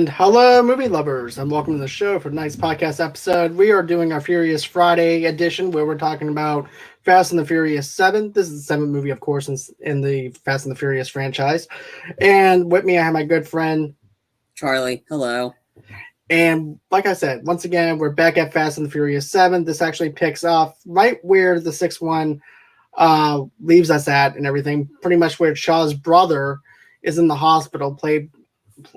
And hello, movie lovers, and welcome to the show for tonight's podcast episode. We are doing our Furious Friday edition where we're talking about Fast and the Furious 7. This is the seventh movie, of course, in the Fast and the Furious franchise. And with me, I have my good friend Charlie. Hello. And like I said, once again, we're back at Fast and the Furious 7. This actually picks off right where the sixth one leaves us at and everything. Pretty much where Shaw's brother is in the hospital, played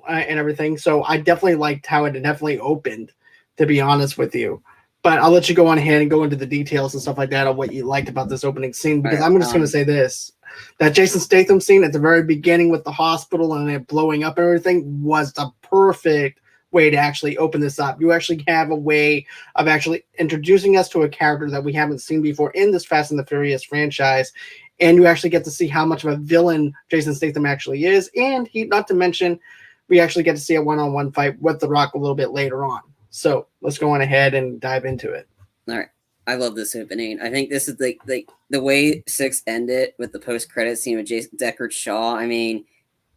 and everything. So I definitely liked how it definitely opened, to be honest with you. But I'll let you go on ahead and go into the details and stuff like that of what you liked about this opening scene. Because I'm just going to say this. That Jason Statham scene at the very beginning with the hospital and it blowing up and everything was the perfect way to actually open this up. You actually have a way of actually introducing us to a character that we haven't seen before in this Fast and the Furious franchise. And you actually get to see how much of a villain Jason Statham actually is. And not to mention, we actually get to see a one-on-one fight with The Rock a little bit later on. So let's go on ahead and dive into it. All right. I love this opening. I think this is the way 6 ended with the post-credit scene with Jason Deckard Shaw. I mean,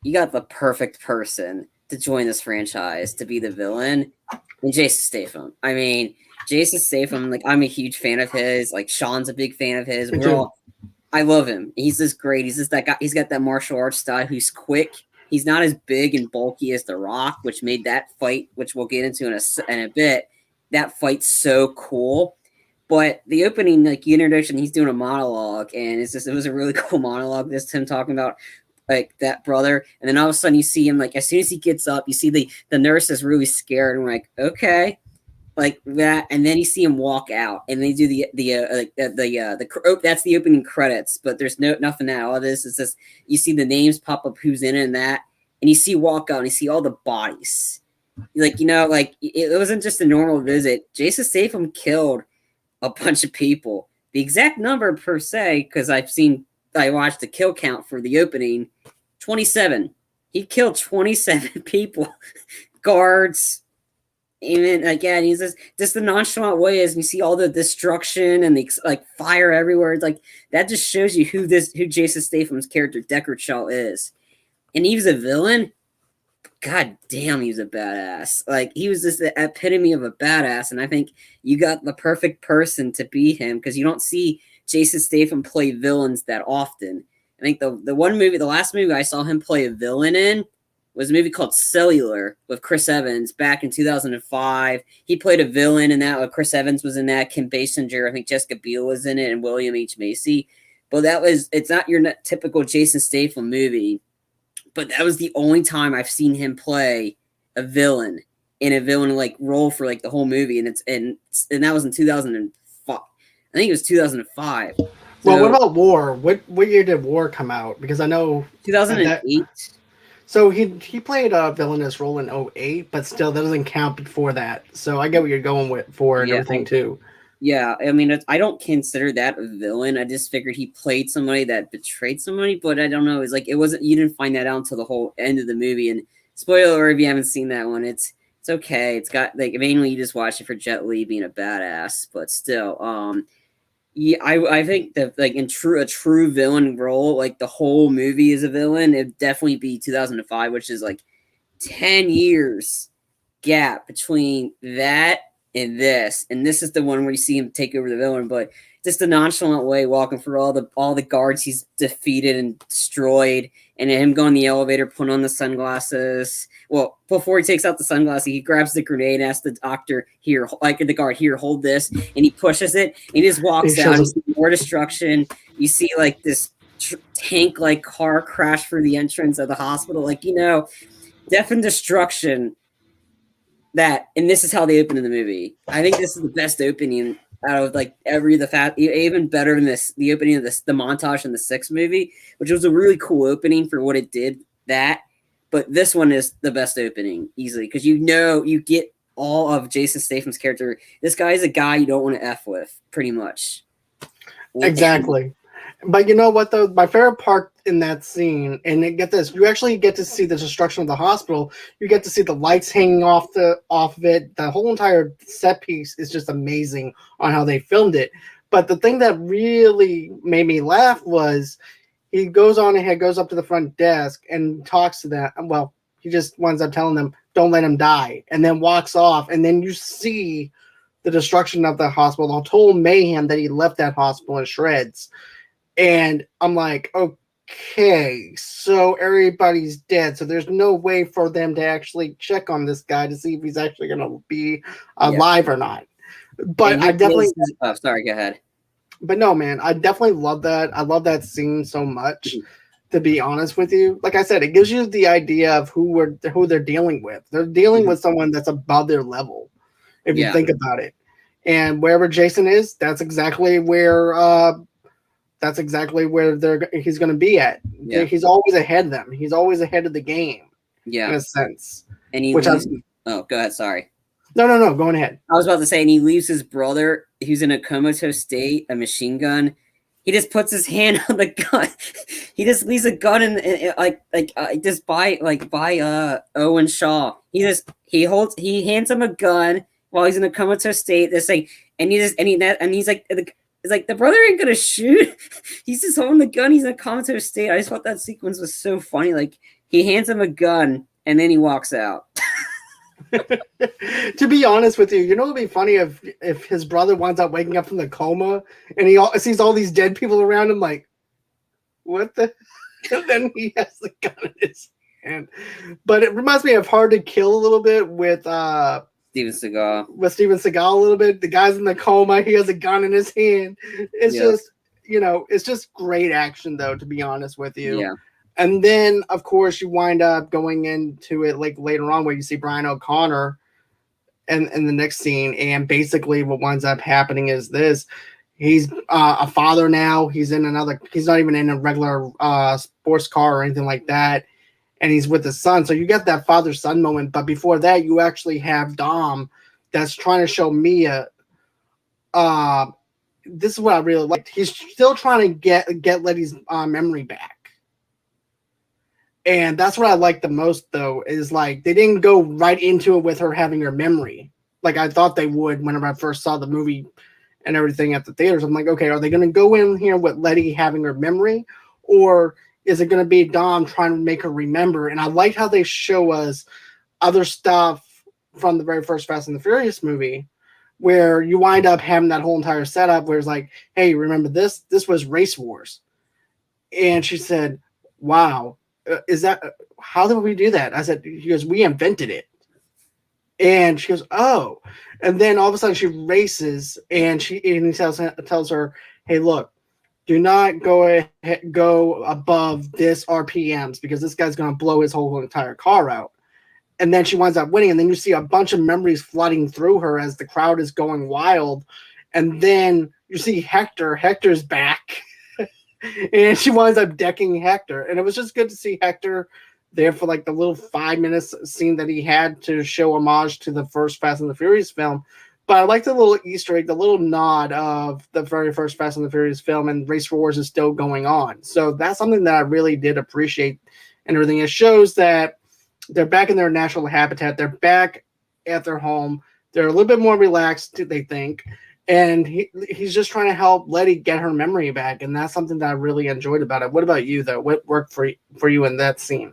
you got the perfect person to join this franchise to be the villain, and Jason Statham. I mean, Jason Statham, I'm a huge fan of his. Sean's a big fan of his. I love him. He's just great. He's just that guy. He's got that martial arts style. He's quick. He's not as big and bulky as The Rock, which made that fight, which we'll get into in a bit, that fight so cool. But the opening, introduction, he's doing a monologue, and it was a really cool monologue. This him talking about that brother, and then all of a sudden you see him as soon as he gets up, you see the nurse is really scared, and we're like, okay, like that, and then you see him walk out, and they do that's the opening credits, but there's nothing at all. This is just you see the names pop up, who's in it, and that, and you see walk out, and you see all the bodies, it wasn't just a normal visit. Jason Statham killed a bunch of people. The exact number per se, because I watched the kill count for the opening, 27. He killed 27 people, guards. Even again, he's just the nonchalant way as you see all the destruction and the fire everywhere. It's that just shows you who Jason Statham's character Deckard Shaw is, and he was a villain. God damn, he was a badass. He was just the epitome of a badass, and I think you got the perfect person to be him because you don't see Jason Statham play villains that often. I think the last movie I saw him play a villain in was a movie called Cellular with Chris Evans back in 2005. He played a villain in that. Chris Evans was in that. Kim Basinger, I think Jessica Biel was in it, and William H. Macy. But it's not your typical Jason Statham movie. But that was the only time I've seen him play a villain in a villain role for the whole movie, and that was in 2005. I think it was 2005. Well, what about War? What year did War come out? Because I know 2008. So he played a villainous role in 2008, but still that doesn't count before that. So I get what you're going with for and everything too. Yeah, I mean, I don't consider that a villain. I just figured he played somebody that betrayed somebody, but I don't know. It's it wasn't. You didn't find that out until the whole end of the movie. And spoiler, if you haven't seen that one, it's okay. It's got mainly you just watch it for Jet Li being a badass, but still, yeah, I think that in a true villain role, the whole movie is a villain. It'd definitely be 2005, which is 10 years gap between that and this is the one where you see him take over the villain, but just the nonchalant way walking through all the guards he's defeated and destroyed, and him going in the elevator, putting on the sunglasses. Well, before he takes out the sunglasses, he grabs the grenade, asks the doctor here, the guard here, hold this, and he pushes it, and he just walks out. You see more destruction. You see this tank car crash through the entrance of the hospital, death and destruction. And this is how they open in the movie. I think this is the best opening out of even better than the opening of the montage in the 6th movie, which was a really cool opening for what it did. But this one is the best opening easily because you get all of Jason Statham's character. This guy is a guy you don't want to F with, pretty much. Exactly. But you know what, though? My favorite part in that scene, and get this, you actually get to see the destruction of the hospital. You get to see the lights hanging off of it. The whole entire set piece is just amazing on how they filmed it. But the thing that really made me laugh was he goes on ahead, goes up to the front desk, and talks to them. Well, he just winds up telling them, don't let him die, and then walks off, and then you see the destruction of the hospital, the total mayhem that he left that hospital in shreds. And I'm like, okay, so everybody's dead. So there's no way for them to actually check on this guy to see if he's actually going to be alive or not. But I definitely. Oh, sorry, go ahead. But no, man, I definitely love that. I love that scene so much. To be honest with you, like I said, it gives you the idea of who they're dealing with. They're dealing with someone that's above their level, if you think about it. And wherever Jason is, that's exactly where he's going to be at. Yeah. He's always ahead of them. He's always ahead of the game. Yeah, in a sense. And go ahead. Sorry. No. Going ahead. I was about to say, and he leaves his brother, who's in a comatose state, a machine gun. He just puts his hand on the gun. He just leaves a gun just by Owen Shaw. He hands him a gun while he's in a comatose state. This thing, he's like, it's like the brother ain't gonna shoot. He's just holding the gun. He's in a comatose state. I just thought that sequence was so funny. Like he hands him a gun and then he walks out. To be honest with you, it'd be funny if his brother winds up waking up from the coma and he sees all these dead people around him, like, what the? And then he has the gun in his hand. But it reminds me of Hard to Kill a little bit with Steven Seagal. With Steven Seagal a little bit. The guy's in the coma. He has a gun in his hand. It's just, it's just great action, though, to be honest with you. Yeah. And then, of course, you wind up going into it like later on where you see Brian O'Connor in the next scene. And basically what winds up happening is this. He's a father now. He's not even in a regular sports car or anything like that. And he's with his son. So you get that father-son moment. But before that, you actually have Dom that's trying to show Mia. This is what I really liked. He's still trying to get Letty's memory back. And that's what I like the most, though, is like they didn't go right into it with her having her memory. Like I thought they would whenever I first saw the movie and everything at the theaters. I'm like, okay, are they going to go in here with Letty having her memory? Or is it going to be Dom trying to make her remember? And I like how they show us other stuff from the very first Fast and the Furious movie where you wind up having that whole entire setup where it's like, hey, remember this? This was Race Wars. And she said, wow. Is that how did we do that? I said, he goes, we invented it. And she goes, oh. And then all of a sudden she races and he tells her, hey, look, do not go above this RPMs because this guy's going to blow his whole entire car out. And then she winds up winning. And then you see a bunch of memories flooding through her as the crowd is going wild. And then you see Hector. Hector's back. And she winds up decking Hector. And it was just good to see Hector there for like the little 5 minutes scene that he had to show homage to the first Fast and the Furious film. But I like the little Easter egg, the little nod of the very first Fast and the Furious film, and Race Wars is still going on. So that's something that I really did appreciate and everything. It shows that they're back in their natural habitat. They're back at their home. They're a little bit more relaxed, they think. And he's just trying to help Letty get her memory back. And that's something that I really enjoyed about it. What about you, though? What worked for you in that scene?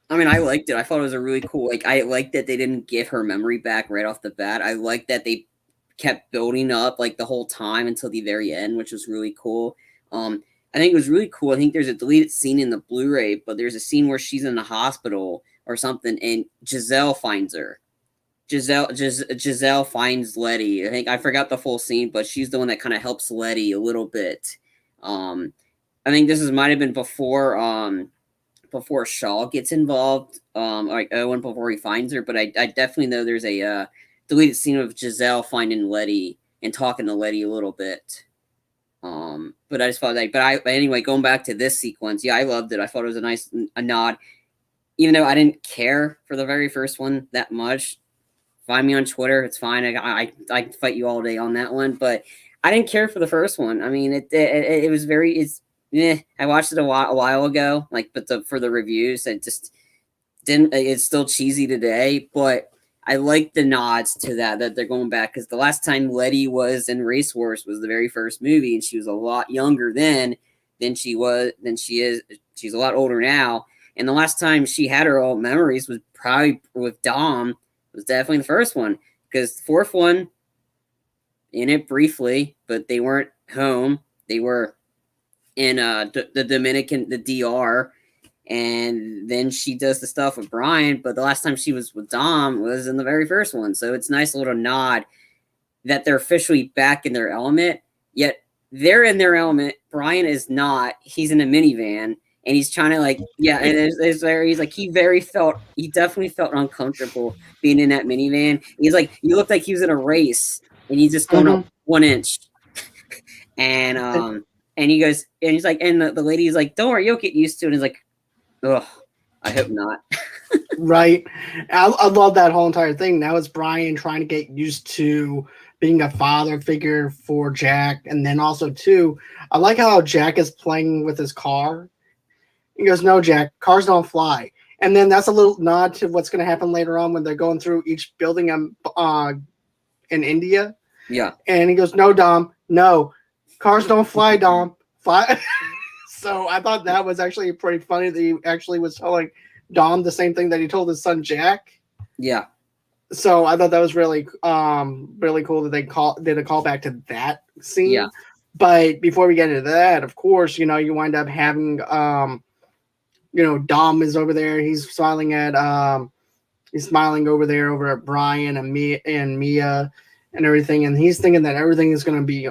I mean, I liked it. I thought it was a really cool, I liked that they didn't give her memory back right off the bat. I liked that they kept building up like the whole time until the very end, which was really cool. I think it was really cool. I think there's a deleted scene in the Blu-ray, but there's a scene where she's in the hospital or something and Giselle finds her. Giselle finds Letty. I think I forgot the full scene, but she's the one that kind of helps Letty a little bit. I think this might have been before Shaw gets involved, like Owen before he finds her. But I definitely know there's a deleted scene of Giselle finding Letty and talking to Letty a little bit. But I just thought that. But anyway, going back to this sequence, yeah, I loved it. I thought it was a nod, even though I didn't care for the very first one that much. Find me on Twitter. It's fine. I can fight you all day on that one, but I didn't care for the first one. I mean, it was very. I watched it a while ago, but for the reviews, it just didn't. It's still cheesy today, but I like the nods to that they're going back because the last time Letty was in Race Wars was the very first movie, and she was a lot younger then than she is. She's a lot older now. And the last time she had her old memories was probably with Dom. It was definitely the first one, because the fourth one, in it briefly, but they weren't home. They were in the Dominican, the DR, and then she does the stuff with Brian. But the last time she was with Dom was in the very first one. So it's a nice little nod that they're officially back in their element, yet they're in their element. Brian is not. He's in a minivan, and he's trying to and he's like, he definitely felt uncomfortable being in that minivan. He's like, you looked like he was in a race, and he's just going up 1 inch. And he goes, and he's like, and the lady's like, don't worry, you'll get used to it. And he's like, ugh, I hope not. Right. I love that whole entire thing. Now it's Brian trying to get used to being a father figure for Jack. And then also, too, I like how Jack is playing with his car. He goes, no, Jack, cars don't fly. And then that's a little nod to what's going to happen later on when they're going through each building in India. Yeah. And he goes, no, Dom, no, cars don't fly, Dom. Fly. So I thought that was actually pretty funny that he actually was telling Dom the same thing that he told his son Jack. Yeah. So I thought that was really really cool that they did a callback to that scene. Yeah. But before we get into that, of course, you wind up having Dom is over there. He's smiling over there over at Brian and Mia and everything, and he's thinking that everything is going to be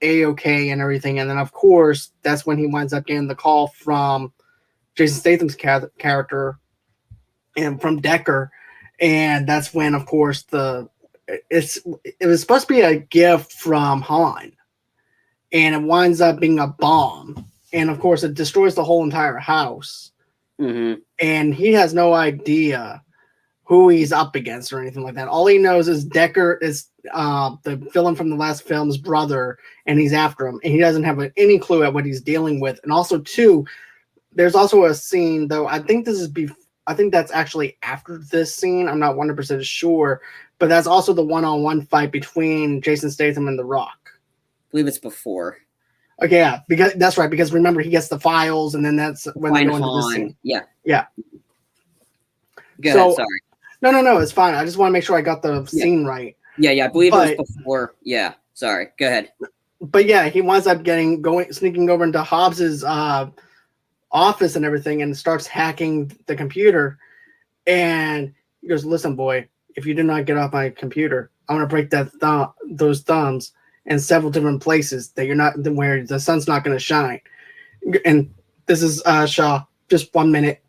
A-okay and everything. And then, of course, that's when he winds up getting the call from Jason Statham's character and from Deckard. And that's when, of course, it was supposed to be a gift from Han. And it winds up being a bomb. And, of course, it destroys the whole entire house. Mm-hmm. And he has no idea who he's up against or anything like that. All he knows is Deckard is the villain from the last film's brother, and he's after him. And he doesn't have any clue at what he's dealing with. And also, too, there's also a scene, though, I think that's actually after this scene. I'm not 100% sure. But that's also the one-on-one fight between Jason Statham and The Rock. I believe it's before. Okay, yeah, because that's right. Because remember, he gets the files, and then that's when they go into this scene. Yeah. Go ahead, sorry. No, it's fine. I just want to make sure I got the scene right. Yeah, I believe it was before. Yeah, sorry. Go ahead. But yeah, he winds up sneaking over into Hobbs's office and everything, and starts hacking the computer. And he goes, "Listen, boy, if you do not get off my computer, I'm gonna break those thumbs in several different places that you're not where the sun's not gonna shine." And this is Shaw. Just 1 minute.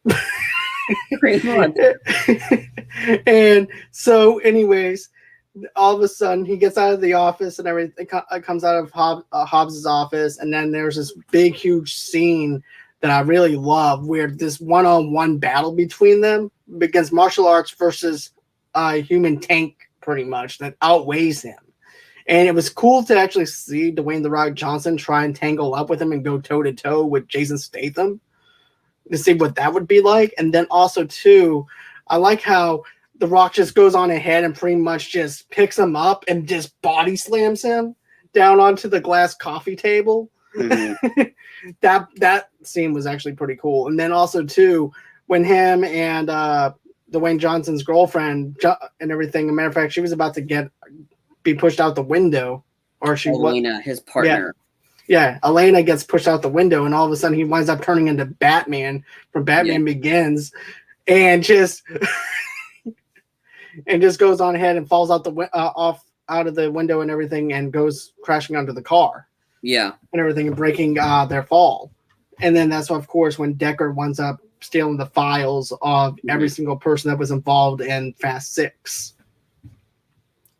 And so, anyways, all of a sudden he gets out of the office and everything comes out of Hobbs's office, and then there's this big, huge scene that I really love, where this one-on-one battle between them against martial arts versus a human tank, pretty much, that outweighs him. And it was cool to actually see Dwayne "The Rock" Johnson try and tangle up with him and go toe-to-toe with Jason Statham to see what that would be like. And then also, too, I like how The Rock just goes on ahead and pretty much just picks him up and just body slams him down onto the glass coffee table. Mm-hmm. That scene was actually pretty cool. And then also, too, when him and Dwayne Johnson's girlfriend and everything, as a matter of fact, she was about to be pushed out the window, or Elena, his partner. Yeah, Elena gets pushed out the window, and all of a sudden he winds up turning into Batman from Batman Begins, and just goes on ahead and falls out out of the window and everything, and goes crashing onto the car. Yeah, and everything, and breaking their fall. And then that's, of course, when Deckard winds up stealing the files of every single person that was involved in Fast 6.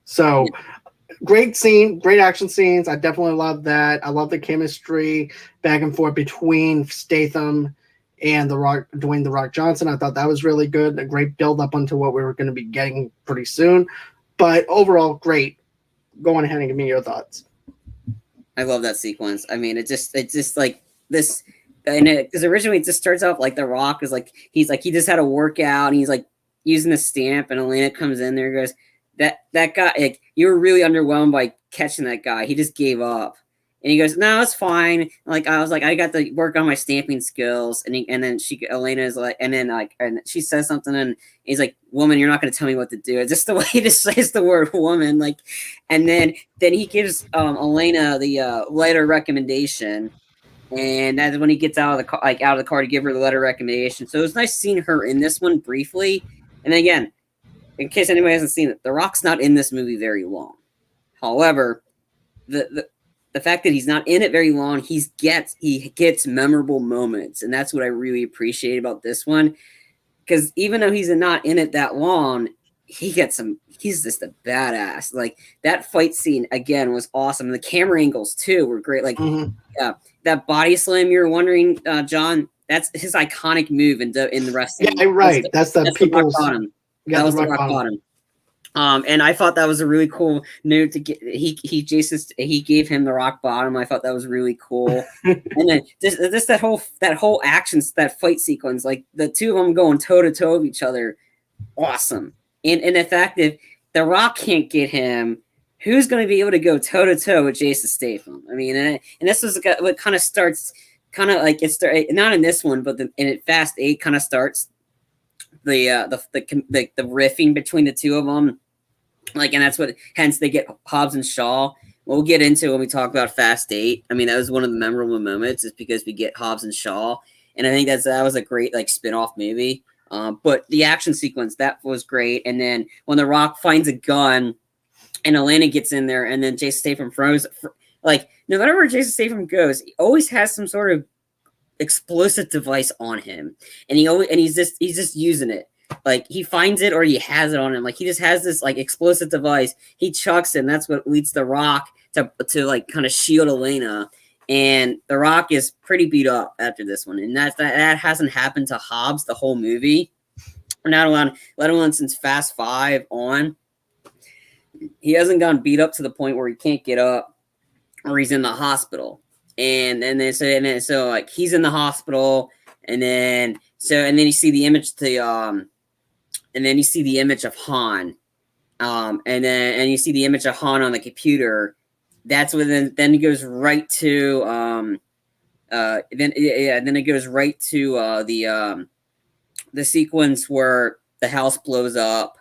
So, great scene, great action scenes. I definitely love that. I love the chemistry back and forth between Statham and Dwayne "The Rock" Johnson. I thought that was really good. A great build up onto what we were going to be getting pretty soon. But overall, great. Go on ahead and give me your thoughts. I love that sequence. I mean, it's just like this, and because originally it just starts off like The Rock is like he just had a workout and he's like using the stamp, and Elena comes in there and goes, that guy, like, you were really underwhelmed by catching that guy. He just gave up. And he goes, "No, it's fine." Like I was like, I got to work on my stamping skills, and then Elena is like, and she says something, and he's like, "Woman, you're not going to tell me what to do." It's just the way he just says the word "woman," like, and then he gives Elena the letter recommendation, and that's when he gets out of the car, out of the car to give her the letter recommendation. So it was nice seeing her in this one briefly. And then again, in case anybody hasn't seen it, The Rock's not in this movie very long. However, the fact that he's not in it very long, he gets memorable moments, and that's what I really appreciate about this one. Because even though he's not in it that long, he's just a badass. Like that fight scene again was awesome. The camera angles too were great. Like that body slam you're wondering, John, that's his iconic move in the wrestling. Yeah, right. That's the people's. That was the rock bottom. And I thought that was a really cool note to get. He gave him the rock bottom. I thought that was really cool. And then just that whole action, that fight sequence, like the two of them going toe to toe with each other, awesome. And the fact that the Rock can't get him, who's going to be able to go toe to toe with Jason Statham? I mean, and this was what kind of starts, kind of like it's not in this one, but in Fast 8 kind of starts the riffing between the two of them, like, and that's what hence they get Hobbs and Shaw. We'll get into when we talk about Fast 8. I mean, that was one of the memorable moments, is because we get Hobbs and Shaw, and I think that was a great like spin-off movie. But the action sequence, that was great. And then when The Rock finds a gun and Elena gets in there, and then Jason Statham throws, like, no matter where Jason Statham goes, he always has some sort of explosive device on him, and he's just using it. Like he finds it or he has it on him. Like he just has this like explosive device. He chucks it, and that's what leads The Rock to like kind of shield Elena. And The Rock is pretty beat up after this one, and that hasn't happened to Hobbs the whole movie. Not allowed, let alone since Fast 5 on. He hasn't gotten beat up to the point where he can't get up, or he's in the hospital. And then so like he's in the hospital, and then you see the image of Han, and you see the image of Han on the computer. That's when then it goes right to then it goes right to the sequence where the house blows up,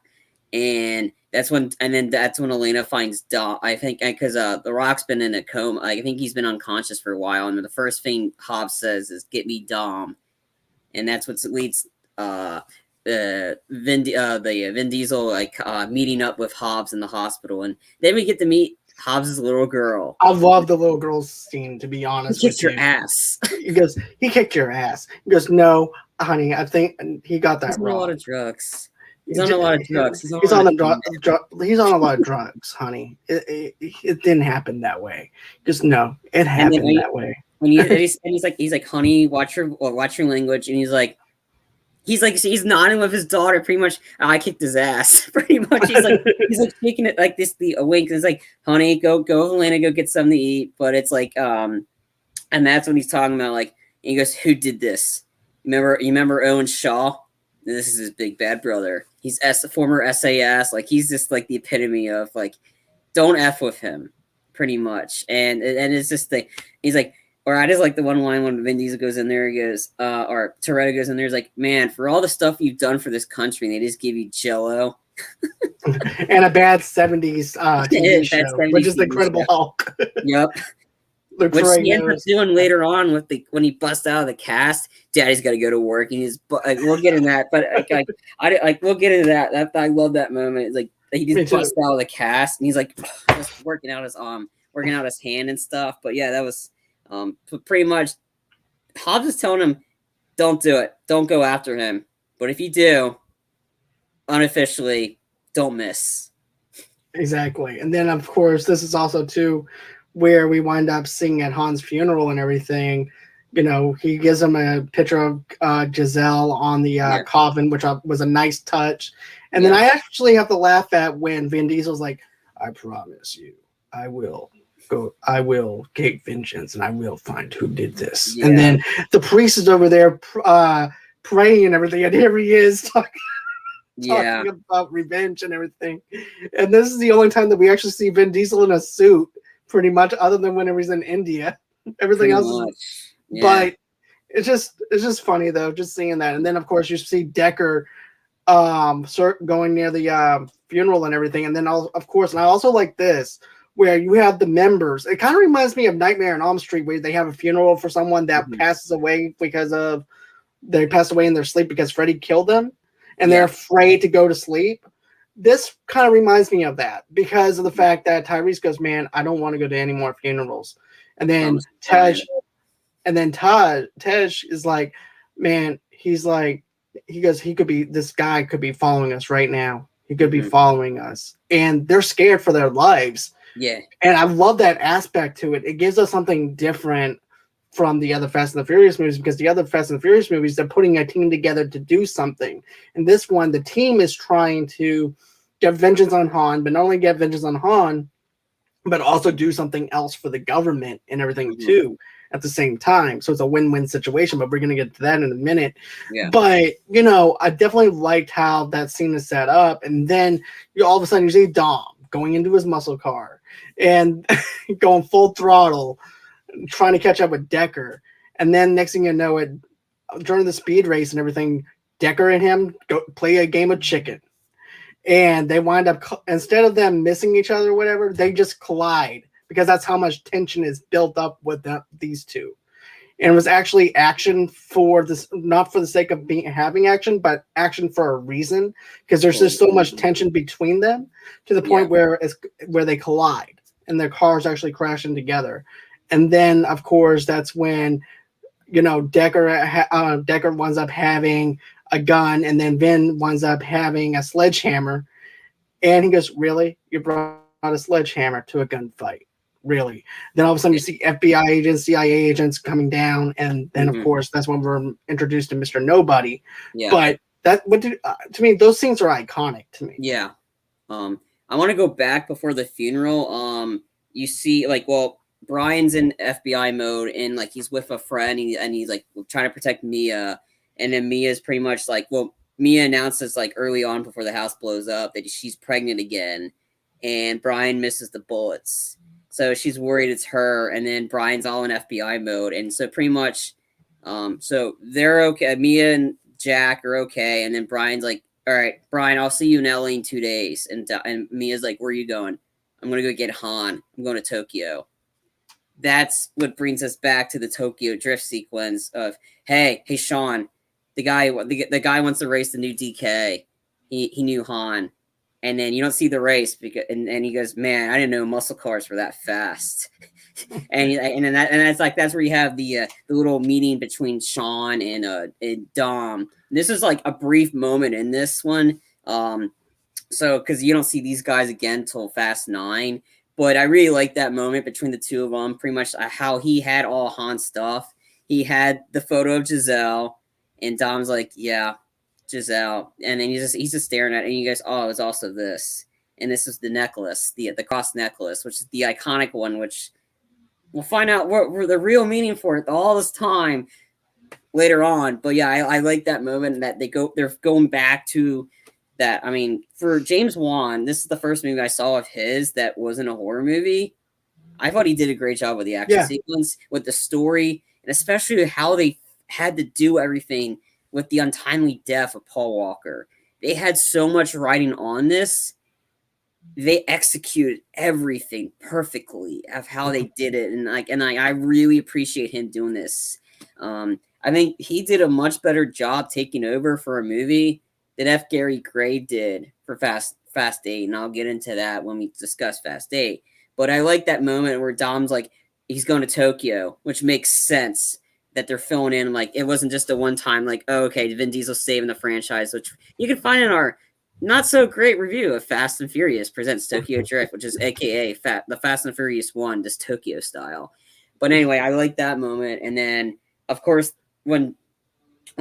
and that's when Elena finds Dom. I think because The Rock's been in a coma. I think he's been unconscious for a while, and the first thing Hobbs says is, "Get me Dom," and that's what leads Vin Diesel like meeting up with Hobbs in the hospital, and then we get to meet Hobbs' little girl. I love the little girl's scene, to be honest. He kicked your ass. He goes, he kicked your ass. He goes, no, honey, I think he got that He's wrong. on a lot of drugs. He's on a lot of drugs. He's on a lot of drugs, honey. It didn't happen that way. Just no, it happened that way. When he's like, honey, watch your language, and he's nodding with his daughter, pretty much. I kicked his ass, pretty much. He's like shaking it like this, the wink. It's like, honey, go, Elena, go get something to eat. But it's like, and that's when he's talking about like, he goes, who did this? You remember Owen Shaw? This is his big bad brother. He's former SAS. Like he's just like the epitome of like, don't F with him, pretty much. And it's just the, he's like, or I just like the one line when Vin Diesel goes in there, he goes, or Toretto goes in there, he's like, man, for all the stuff you've done for this country, they just give you Jello. And a bad 70s TV show, which is the Incredible Hulk. Yep. Which he ends up doing later on with when he busts out of the cast. Daddy's got to go to work, and we'll get in that. But we'll get into that. I love that moment. It's like he just busts out of the cast, and he's like just working out his hand and stuff. But yeah, that was pretty much Hobbs is telling him, don't do it, don't go after him. But if you do, unofficially, don't miss. Exactly. And then of course this is also too where we wind up seeing at Han's funeral and everything. You know, he gives him a picture of Giselle on the coffin, which was a nice touch. And then I actually have to laugh at when Vin Diesel's like, I promise you, I will take vengeance, and I will find who did this. And then the priest is over there praying and everything, and here he is talking about revenge and everything. And this is the only time that we actually see Vin Diesel in a suit pretty much, other than when it was in India. Everything Pretty else much. is, Yeah. but it's just funny though, just seeing that. And then of course you see Decker going near the funeral and everything. And then of course, and I also like this where you have the members. It kind of reminds me of Nightmare on Elm Street, where they have a funeral for someone that passes away because of they passed away in their sleep because Freddy killed them, and they're afraid to go to sleep. This kind of reminds me of that because of the fact that Tyrese goes, man, I don't want to go to any more funerals. And then Tej is like, man, he's like, he goes, this guy could be following us right now. He could be following us. And they're scared for their lives. Yeah. And I love that aspect to it. It gives us something different from the other Fast and the Furious movies, because the other Fast and the Furious movies, they're putting a team together to do something. And this one, the team is trying to get vengeance on Han, but not only get vengeance on Han, but also do something else for the government and everything too at the same time. So it's a win-win situation, but we're going to get to that in a minute. Yeah. But, you know, I definitely liked how that scene is set up. And then all of a sudden you see Dom going into his muscle car and going full throttle, trying to catch up with Decker. And then next thing you know, it during the speed race and everything, Decker and him go play a game of chicken. And they wind up, instead of them missing each other or whatever, they just collide because that's how much tension is built up with these two. And it was actually action for this, not for the sake of having action, but action for a reason, because there's just so much tension between them to the point where they collide and their cars actually crashing together. And then, of course, that's when, you know, Decker winds up having a gun, and then Vin winds up having a sledgehammer. And he goes, really? You brought a sledgehammer to a gunfight? Really? Then all of a sudden you see FBI agents, CIA agents coming down, and then of course that's when we're introduced to Mr. Nobody. Yeah. But to me, those scenes are iconic to me. Yeah. I want to go back before the funeral. You see, like, well, Brian's in FBI mode, and like he's with a friend, and he's like trying to protect Mia, and then Mia's pretty much like, well, Mia announces like early on before the house blows up that she's pregnant again, and Brian misses the bullets. So she's worried it's her, and then Brian's all in FBI mode, and so pretty much, so they're okay. Mia and Jack are okay, and then Brian's like, "All right, Brian, I'll see you in LA in 2 days." And Mia's like, "Where are you going?" "I'm gonna go get Han. I'm going to Tokyo." That's what brings us back to the Tokyo drift sequence of, hey, Sean, the guy wants to race the new DK. He knew Han. And then you don't see the race because, and he goes, "Man, I didn't know muscle cars were that fast." that's where you have the little meeting between Sean and Dom. This is like a brief moment in this one, so because you don't see these guys again till Fast 9. But I really like that moment between the two of them. Pretty much how he had all Han's stuff. He had the photo of Giselle, and Dom's like, "Yeah, Giselle," and then he's just staring at it, and you guys, "Oh, it was also this," and this is the necklace, the cross necklace, which is the iconic one, which we'll find out what the real meaning for it all this time later on. But yeah, I like that moment that they're going back to that. I mean, for James Wan, this is the first movie I saw of his that wasn't a horror movie. I thought he did a great job with the action sequence, with the story, and especially how they had to do everything with the untimely death of Paul Walker. They had so much writing on this. They executed everything perfectly of how they did it. And I really appreciate him doing this. I think he did a much better job taking over for a movie than F. Gary Gray did for Fast 8. And I'll get into that when we discuss Fast 8. But I like that moment where Dom's like, he's going to Tokyo, which makes sense. That they're filling in, like, it wasn't just a one-time, like, oh, okay, Vin Diesel's saving the franchise, which you can find in our not-so-great review of Fast and Furious Presents Tokyo Drift, which is a.k.a. the Fast and Furious 1, just Tokyo style. But anyway, I like that moment. And then, of course, when,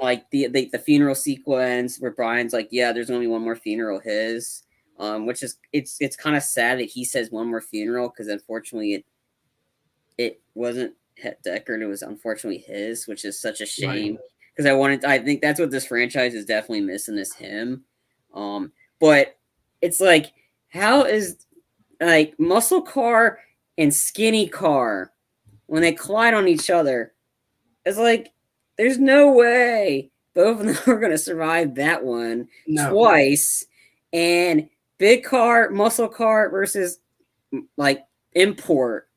like, the funeral sequence where Brian's like, yeah, there's only one more funeral, his, which is, it's kind of sad that he says one more funeral, because unfortunately it wasn't Deckard, it was unfortunately his, which is such a shame, because I think that's what this franchise is definitely missing, is him. But it's like, how is like Muscle Car and Skinny Car, when they collide on each other, it's like there's no way both of them are going to survive that one twice. And big car, muscle car versus like import.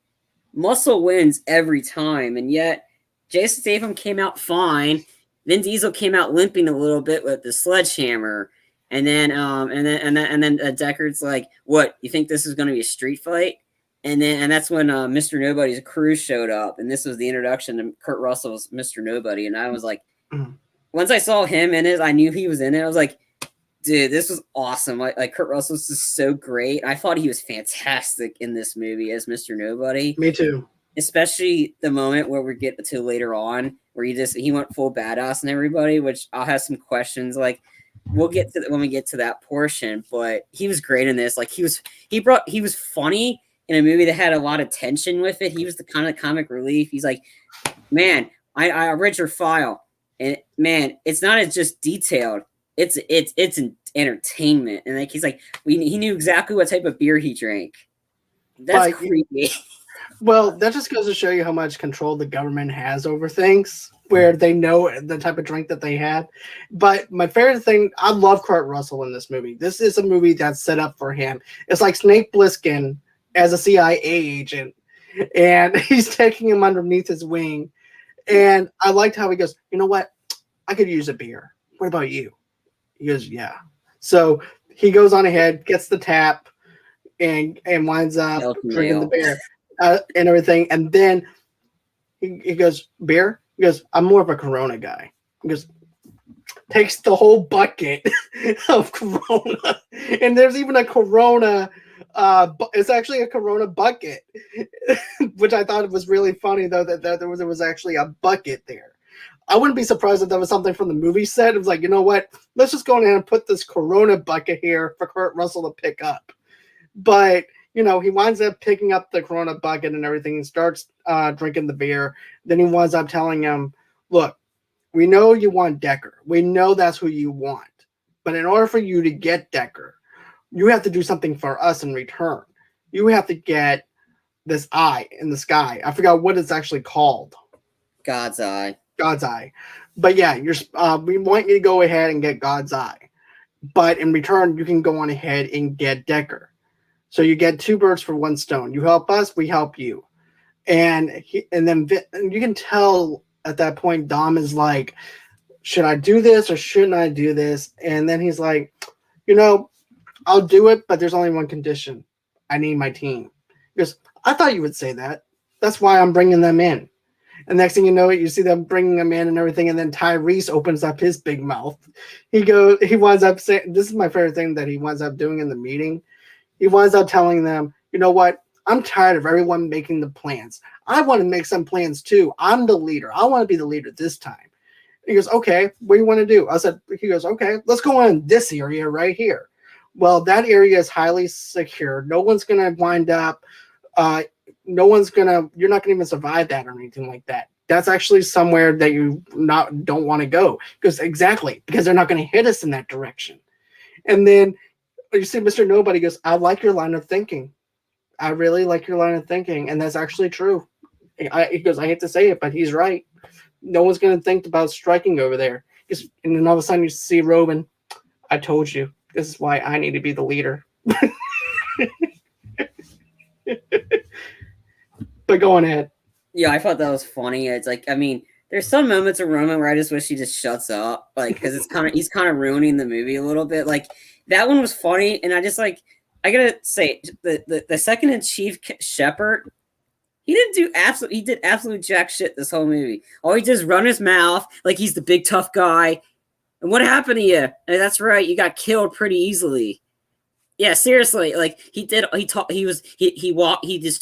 Muscle wins every time, and yet Jason Statham came out fine. Vin Diesel came out limping a little bit with the sledgehammer, and then Deckard's like, "What? You think this is going to be a street fight?" And that's when Mr. Nobody's crew showed up, and this was the introduction to Kurt Russell's Mr. Nobody, and I was like, once I saw him in it, I knew he was in it. I was like, dude, this was awesome. Like Kurt Russell's just so great. I thought he was fantastic in this movie as Mr. Nobody. Me too. Especially the moment where we get to later on, where he went full badass and everybody, which I'll have some questions. Like we'll get to when we get to that portion, but he was great in this. Like he was funny in a movie that had a lot of tension with it. He was the kind of comic relief. He's like, man, I read your file, and man, it's not as just detailed. It's an entertainment, and like he's like, he knew exactly what type of beer he drank. That's creepy. Well, that just goes to show you how much control the government has over things, where they know the type of drink that they had. But my favorite thing, I love Kurt Russell in this movie. This is a movie that's set up for him. It's like Snake Plissken as a CIA agent, and he's taking him underneath his wing. And I liked how he goes, you know what? I could use a beer. What about you? He goes, yeah. So he goes on ahead, gets the tap, and winds up drinking the beer and everything. And then he goes, beer? He goes, I'm more of a Corona guy. He goes, takes the whole bucket of Corona. And there's even a Corona, it's actually a Corona bucket, which I thought was really funny, though, that there was actually a bucket there. I wouldn't be surprised if that was something from the movie set. It was like, you know what? Let's just go ahead and put this Corona bucket here for Kurt Russell to pick up. But, you know, he winds up picking up the Corona bucket and everything and starts drinking the beer. Then he winds up telling him, look, we know you want Deckard. We know that's who you want. But in order for you to get Deckard, you have to do something for us in return. You have to get this eye in the sky. I forgot what it's actually called. God's eye. God's eye. But yeah, we want you to go ahead and get God's eye. But in return, you can go on ahead and get Deckard. So you get two birds for one stone. You help us, we help you. And then you can tell at that point, Dom is like, should I do this or shouldn't I do this? And then he's like, you know, I'll do it, but there's only one condition. I need my team. He goes, I thought you would say that. That's why I'm bringing them in. And next thing you know, you see them bringing them in and everything. And then Tyrese opens up his big mouth. He winds up saying, this is my favorite thing that he winds up doing in the meeting. He winds up telling them, you know what? I'm tired of everyone making the plans. I want to make some plans too. I'm the leader. I want to be the leader this time. He goes, okay, what do you want to do? He goes, okay, let's go in this area right here. Well, that area is highly secure. No one's going to wind up, you're not going to even survive that or anything like that. That's actually somewhere that you don't want to go. Because they're not going to hit us in that direction. And then you see Mr. Nobody goes, I like your line of thinking. I really like your line of thinking. And that's actually true. He goes, I hate to say it, but he's right. No one's going to think about striking over there. And then all of a sudden you see Robin, I told you, this is why I need to be the leader. But go on ahead. Yeah, I thought that was funny. It's like, I mean, there's some moments of Roman where I just wish he just shuts up, like, because he's kind of ruining the movie a little bit. Like that one was funny, and I gotta say, the second in chief Shepard, he did absolutely jack shit this whole movie. All he did is run his mouth like he's the big tough guy. And what happened to you? And that's right, you got killed pretty easily. Yeah, seriously, like he just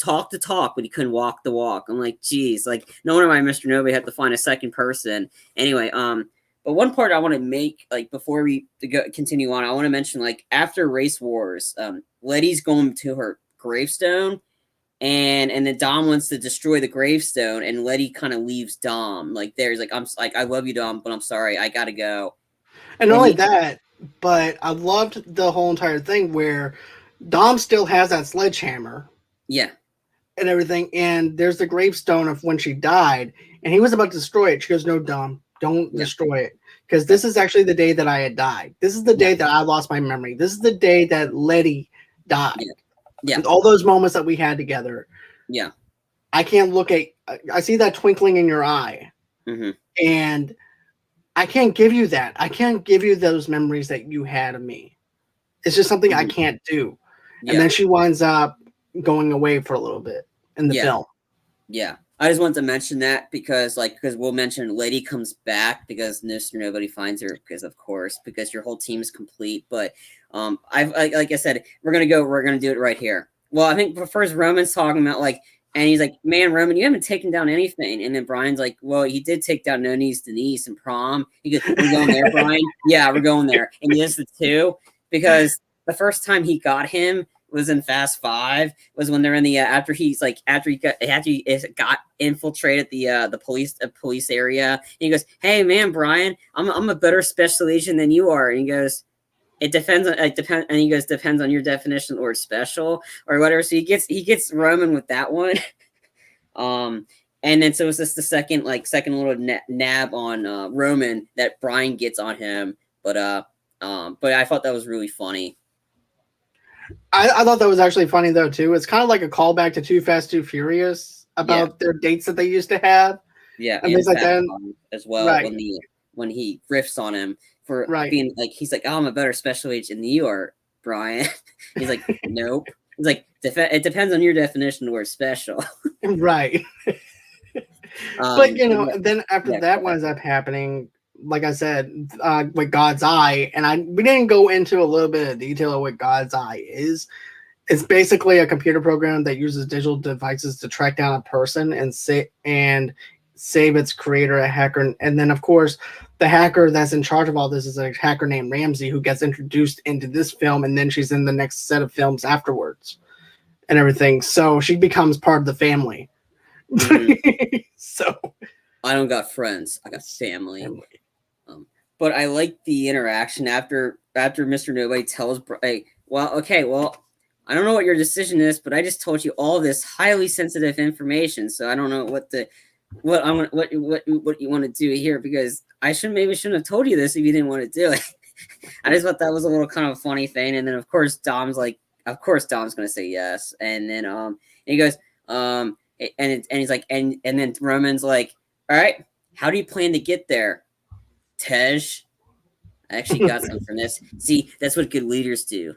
talked the talk, but he couldn't walk the walk. I'm like, geez, like no wonder why Mr. Nobody had to find a second person. Anyway, but one part I want to make, like before we continue on, I want to mention, like after Race Wars, Letty's going to her gravestone, and then Dom wants to destroy the gravestone, and Letty kind of leaves Dom. Like there's like, I love you, Dom, but I'm sorry, I gotta go. And not only that, but I loved the whole entire thing where Dom still has that sledgehammer. Yeah. and everything. And there's the gravestone of when she died, and he was about to destroy it. She goes, "No, Dom, don't destroy it, because this is actually the day that I had died. This is the day that I lost my memory. This is the day that Letty died. Yeah. And all those moments that we had together. Yeah. I can't look at. I see that twinkling in your eye, and I can't give you that. I can't give you those memories that you had of me. It's just something I can't do." And then she winds up going away for a little bit in the film. Yeah. I just want to mention that because we'll mention Lady comes back because Mr. Nobody finds her because your whole team is complete. But like I said, we're gonna do it right here. Well, I think first Roman's talking about and he's like, "Man, Roman, you haven't taken down anything." And then Brian's like, "Well, he did take down No Knees Denise and Prom." He goes, "We're going there, Brian." Yeah, we're going there. And he is the two because the first time he got him was in Fast 5. Was when they're in the after he got infiltrated the police area. And he goes, "Hey, man, Brian, I'm a better special agent than you are." And he goes, "It depends on and he goes, "Depends on your definition or special or whatever." So he gets Roman with that one. And then so it's just the second little nab on Roman that Brian gets on him. But I thought that was really funny. I thought that was actually funny though too. It's kind of like a callback to Too Fast, Too Furious about their dates that they used to have. Yeah, and things like that as well. Right. When he riffs on him for being like, he's like, "Oh, I'm a better special agent than you are, Brian." He's like, "Nope." He's like, "It depends on your definition of word special." Right. But then after that winds up happening, like I said, with God's Eye, and we didn't go into a little bit of detail of what God's Eye is. It's basically a computer program that uses digital devices to track down a person and save its creator, a hacker. And then, of course, the hacker that's in charge of all this is a hacker named Ramsey, who gets introduced into this film, and then she's in the next set of films afterwards and everything. So she becomes part of the family. So I don't got friends. I got family. But I like the interaction after Mr. Nobody tells, "Hey, well, I don't know what your decision is, but I just told you all this highly sensitive information, so I don't know what you want to do here, because I shouldn't have told you this if you didn't want to do it." I just thought that was a little kind of a funny thing. And then of course Dom's going to say yes, and then and he goes and he's like, and then Roman's like, "All right, how do you plan to get there, Tej?" I actually got something from this. See, that's what good leaders do.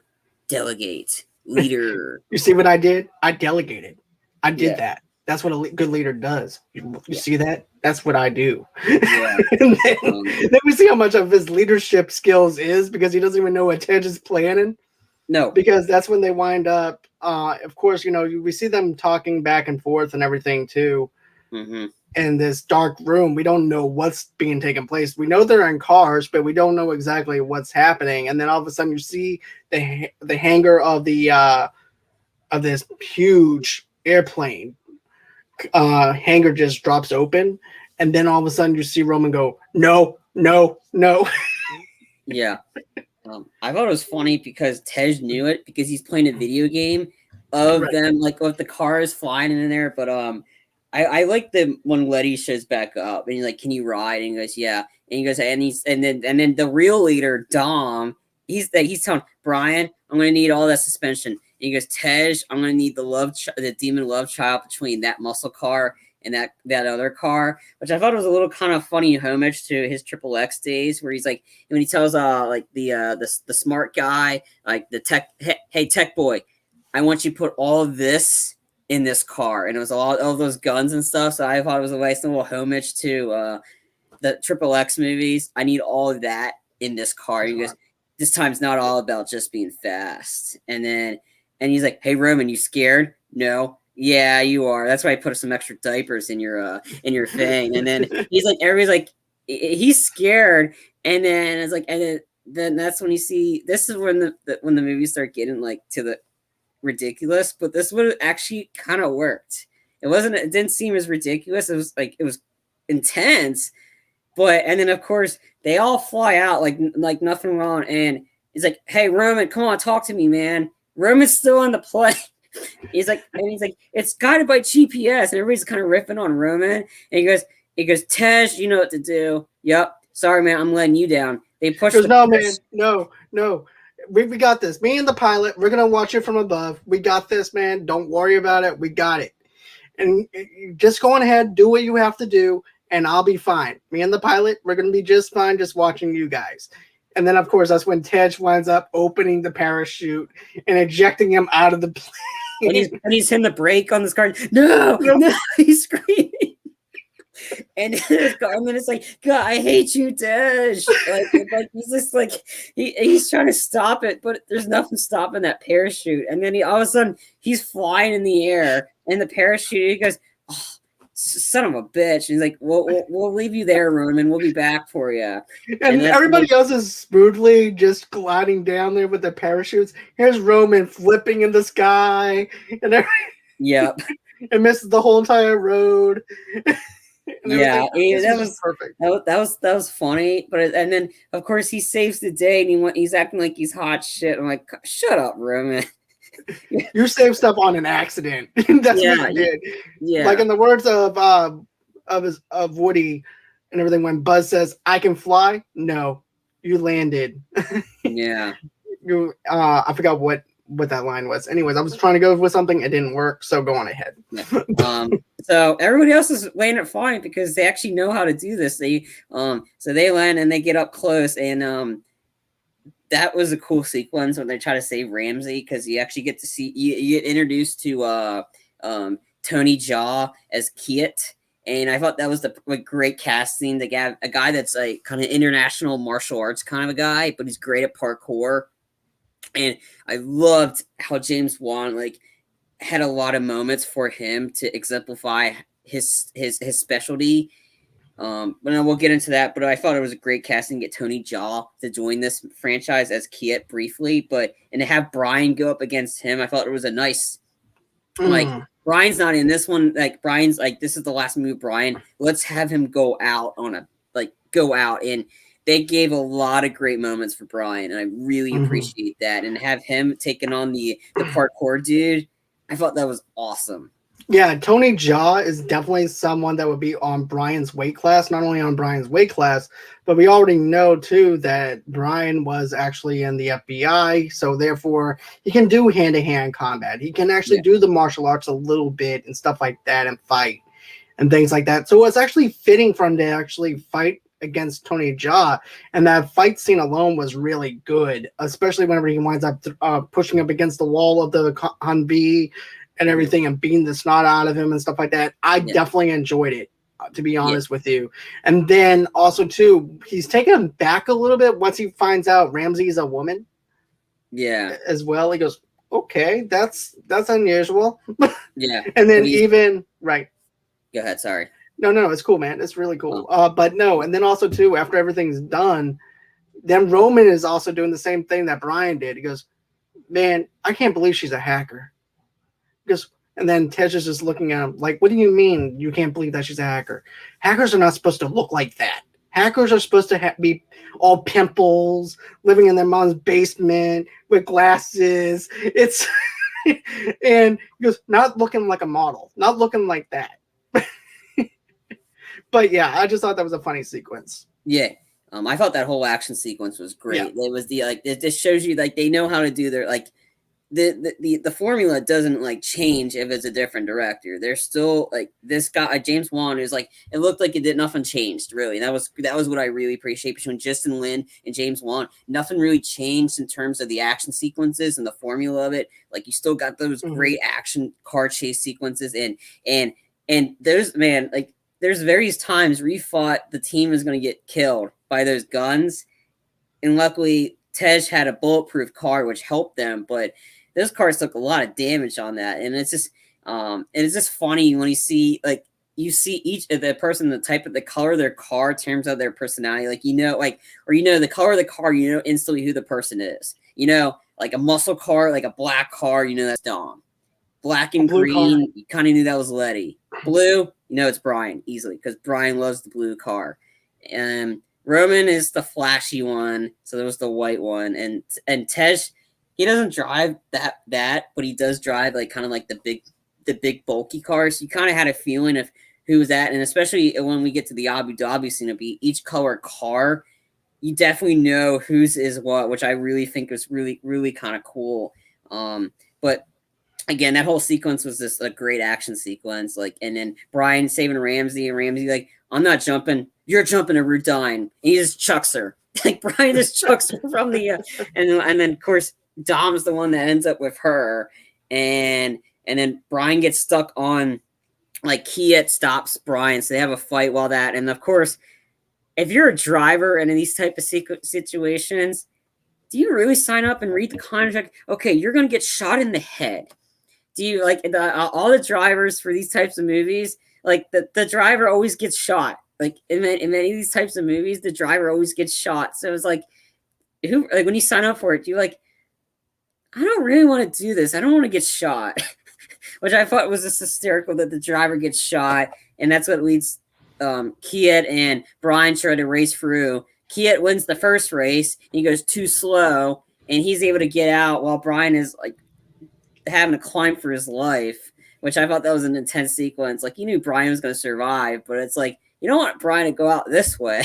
Delegate. Leader. You see what I did? I delegated. I did that. That's what a good leader does. You see that? That's what I do. Yeah. And then we see how much of his leadership skills is, because he doesn't even know what Tej is planning. No. Because that's when they wind up. Of course, we see them talking back and forth and everything too. In this dark room, we don't know what's being taken place. We know they're in cars, but we don't know exactly what's happening. And then all of a sudden, you see the hangar of this huge airplane hangar just drops open, and then all of a sudden, you see Roman go, "No, no, no." Yeah, I thought it was funny because Tej knew it, because he's playing a video game of them, like with the cars flying in there, but I like when Letty shows back up and he's like, "Can you ride?" And he goes, "Yeah." And he goes, and then the real leader, Dom, he's telling Brian, "I'm gonna need all that suspension." And he goes, "Tej, I'm gonna need the demon love child between that muscle car and that other car," which I thought was a little kind of funny homage to his Triple X days, where he's like, when he tells the smart guy, like the tech, hey tech boy, "I want you to put all of this in this car," and it was all those guns and stuff. So I thought it was a nice little homage to the Triple X movies. "I need all of that in this car." He goes, "This time's not all about just being fast." And he's like, "Hey Roman, you scared?" "No." "Yeah, you are. That's why I put some extra diapers in your thing." And then he's like, everybody's like, he's scared. And then it's like, and then that's when you see, this is when the movies start getting like to the ridiculous, but this would actually kind of worked. It didn't seem as ridiculous. It was intense, and then of course they all fly out like nothing wrong, and he's like, "Hey Roman, come on, talk to me, man." Roman's still on the plane. He's like, it's guided by GPS, and everybody's kind of riffing on Roman. And he goes, Tej, you know what to do. Yep. Sorry, man, I'm letting you down. They pushed. No, man, no. We got this. Me and the pilot, we're gonna watch it from above. We got this, man. Don't worry about it. We got it. And just go on ahead, do what you have to do, and I'll be fine. Me and the pilot, we're gonna be just fine, just watching you guys. And then, of course, that's when Tej winds up opening the parachute and ejecting him out of the plane. And he's hitting the brake on this car. No, he's screaming. And then it's like, God, I hate you, Tej. Like he's just like he's trying to stop it, but there's nothing stopping that parachute. And then all of a sudden he's flying in the air, and the parachute. He goes, oh, son of a bitch. And he's like, we'll leave you there, Roman. We'll be back for you. And everybody else is smoothly just gliding down there with their parachutes. Here's Roman flipping in the sky, and yep, and misses the whole entire road. Yeah, that was perfect. That was funny, and then of course he saves the day, and he's acting like he's hot shit. I'm like, shut up, Roman. You saved stuff on an accident. That's what you did. Yeah, like in the words of Woody and everything, when Buzz says, "I can fly," no, you landed. Yeah, I forgot what that line was. Anyways, I was trying to go with something, it didn't work, so go on ahead. So everybody else is landing flying because they actually know how to do this. So they land and they get up close, and that was a cool sequence when they try to save Ramsey, because you actually get to see you get introduced to Tony Jaa as Kiet. And I thought that was the great casting. They got a guy that's like kind of international martial arts kind of a guy, but he's great at parkour. And I loved how James Wan had a lot of moments for him to exemplify his specialty. But we'll get into that. But I thought it was a great casting to get Tony Jaa to join this franchise as Kiet briefly, and to have Brian go up against him, I thought it was a nice Brian's not in this one. Brian's this is the last move, Brian. Let's have him go out and they gave a lot of great moments for Brian, and I really appreciate that. And have him taking on the parkour dude, I thought that was awesome. Yeah, Tony Jaa is definitely someone that would be on Brian's weight class. Not only on Brian's weight class, but we already know too that Brian was actually in the FBI, so therefore he can do hand-to-hand combat. He can actually do the martial arts a little bit and stuff like that, and fight and things like that. So it's actually fitting for him to actually fight against Tony Jaa, and that fight scene alone was really good, especially whenever he winds up pushing up against the wall of the Humvee and everything and beating the snot out of him and stuff like that. I definitely enjoyed it, to be honest with you. And then also too, he's taken back a little bit once he finds out Ramsey's a woman. Yeah, as well. He goes, okay, that's unusual. Yeah, and then right. Go ahead. Sorry. No, it's cool, man. It's really cool. But no, and then also too, after everything's done, then Roman is also doing the same thing that Brian did. He goes, man, I can't believe she's a hacker. He goes, and then Tej is just looking at him like, what do you mean you can't believe that she's a hacker? Hackers are not supposed to look like that. Hackers are supposed to be all pimples, living in their mom's basement with glasses. It's and he goes, not looking like a model, not looking like that. But yeah, I just thought that was a funny sequence. Yeah. I thought that whole action sequence was great. Yeah. It was it just shows you they know how to do their the formula doesn't change if it's a different director. They're still this guy James Wan is it looked like it did nothing changed really. And that was what I really appreciate between Justin Lin and James Wan. Nothing really changed in terms of the action sequences and the formula of it. You still got those great action car chase sequences and those there's various times where you thought the team was going to get killed by those guns, and luckily Tej had a bulletproof car which helped them, but those cars took a lot of damage on that. And it's just funny when you see each of the person, the type of the color of their car in terms of their personality, the color of the car, instantly who the person is. A muscle car, a black car, that's Dom. Black and green, car. You kind of knew that was Letty. Blue, it's Brian easily because Brian loves the blue car. And Roman is the flashy one, so there was the white one, and Tej he doesn't drive that, but he does drive like kind of like the big bulky cars. So you kind of had a feeling of who was that, and especially when we get to the Abu Dhabi scene, it'll be each color car. You definitely know whose is what, which I really think was really kind of cool. But again, that whole sequence was just a great action sequence. Like, and then Brian saving Ramsey, and Ramsey like, I'm not jumping. You're jumping a Rudine. And he just chucks her. Like Brian just chucks her from the, and then of course Dom's the one that ends up with her, and then Brian gets stuck on, like Kiet stops Brian, so they have a fight while that, and of course, if you're a driver and in these type of situations, do you really sign up and read the contract? Okay, you're going to get shot in the head. Do you like all the drivers for these types of movies? Like the driver always gets shot. Like in many of these types of movies, the driver always gets shot. So it's like, who like when you sign up for it, you like, I don't really want to do this. I don't want to get shot, which I thought was just hysterical that the driver gets shot, and that's what leads Kiet and Brian try to race through. Kiet wins the first race. He goes too slow, and he's able to get out while Brian is like having to climb for his life, which I thought that was an intense sequence. Like, you knew Brian was going to survive, but it's like, you don't want Brian to go out this way.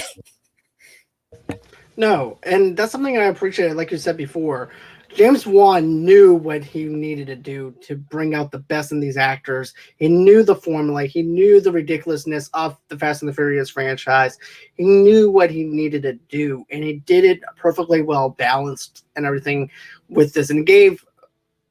No, and that's something I appreciate. Like you said before, James Wan knew what he needed to do to bring out the best in these actors. He knew the formula. He knew the ridiculousness of the Fast and the Furious franchise. He knew what he needed to do, and he did it perfectly well balanced and everything with this, and gave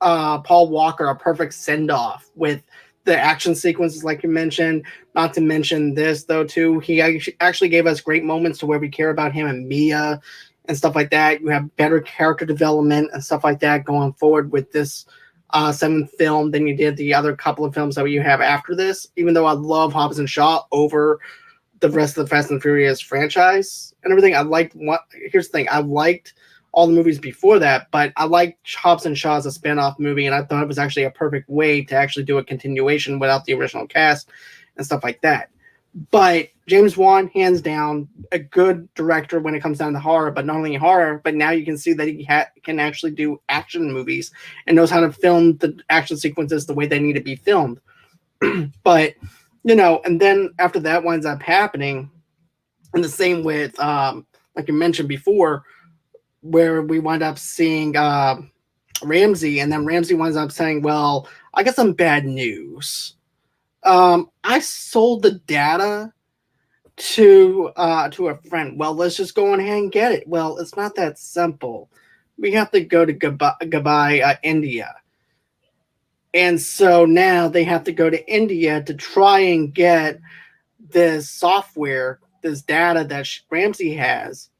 Paul Walker a perfect send-off with the action sequences, like you mentioned. Not to mention this, though, too. He actually gave us great moments to where we care about him and Mia and stuff like that. You have better character development and stuff like that going forward with this seventh film than you did the other couple of films that you have after this. Even though I love Hobbs and Shaw over the rest of the Fast and Furious franchise and everything, here's the thing. I liked all the movies before that, but I liked Hobbs and Shaw as a spin-off movie, and I thought it was actually a perfect way to actually do a continuation without the original cast and stuff like that. But James Wan, hands down, a good director when it comes down to horror, but not only horror, but now you can see that he can actually do action movies and knows how to film the action sequences the way they need to be filmed. But, and then after that winds up happening, and the same with, like you mentioned before, where we wind up seeing Ramsey, and then Ramsey winds up saying, well, I got some bad news. I sold the data to a friend. Well, let's just go on ahead and get it. Well, it's not that simple. We have to go to Dubai, India. And so now they have to go to India to try and get this software, this data that Ramsey has.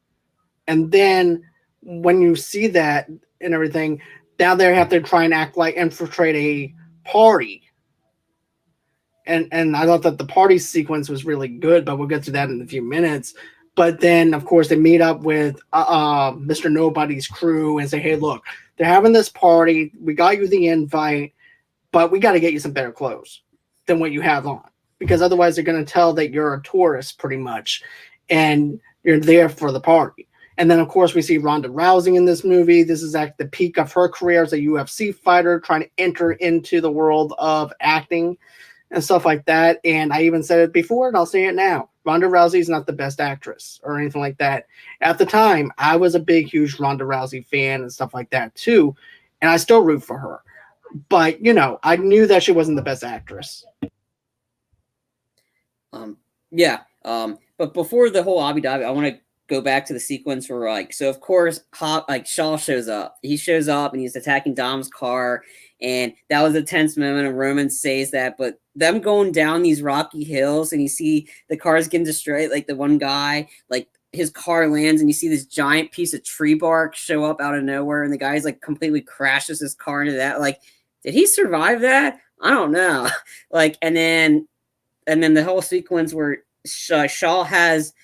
And then when you see that and everything, now they have to try and act like infiltrate a party. And I thought that the party sequence was really good, but we'll get to that in a few minutes. But then, of course, they meet up with Mr. Nobody's crew and say, hey, look, they're having this party. We got you the invite, but we got to get you some better clothes than what you have on. Because otherwise they're going to tell that you're a tourist pretty much, and you're there for the party. And then, of course, we see Ronda Rousey in this movie. This is at the peak of her career as a UFC fighter, trying to enter into the world of acting and stuff like that. And I even said it before, and I'll say it now. Ronda Rousey is not the best actress or anything like that. At the time, I was a big, huge Ronda Rousey fan and stuff like that, too. And I still root for her. But, I knew that she wasn't the best actress. But before the whole Abu Dhabi, I want to go back to the sequence where, so of course, Shaw shows up. He shows up and he's attacking Dom's car. And that was a tense moment, and Roman says that. But them going down these rocky hills, and you see the cars getting destroyed. Like the one guy, like his car lands, and you see this giant piece of tree bark show up out of nowhere, and the guy's like completely crashes his car into that. Like, did he survive that? I don't know. And then the whole sequence where Shaw has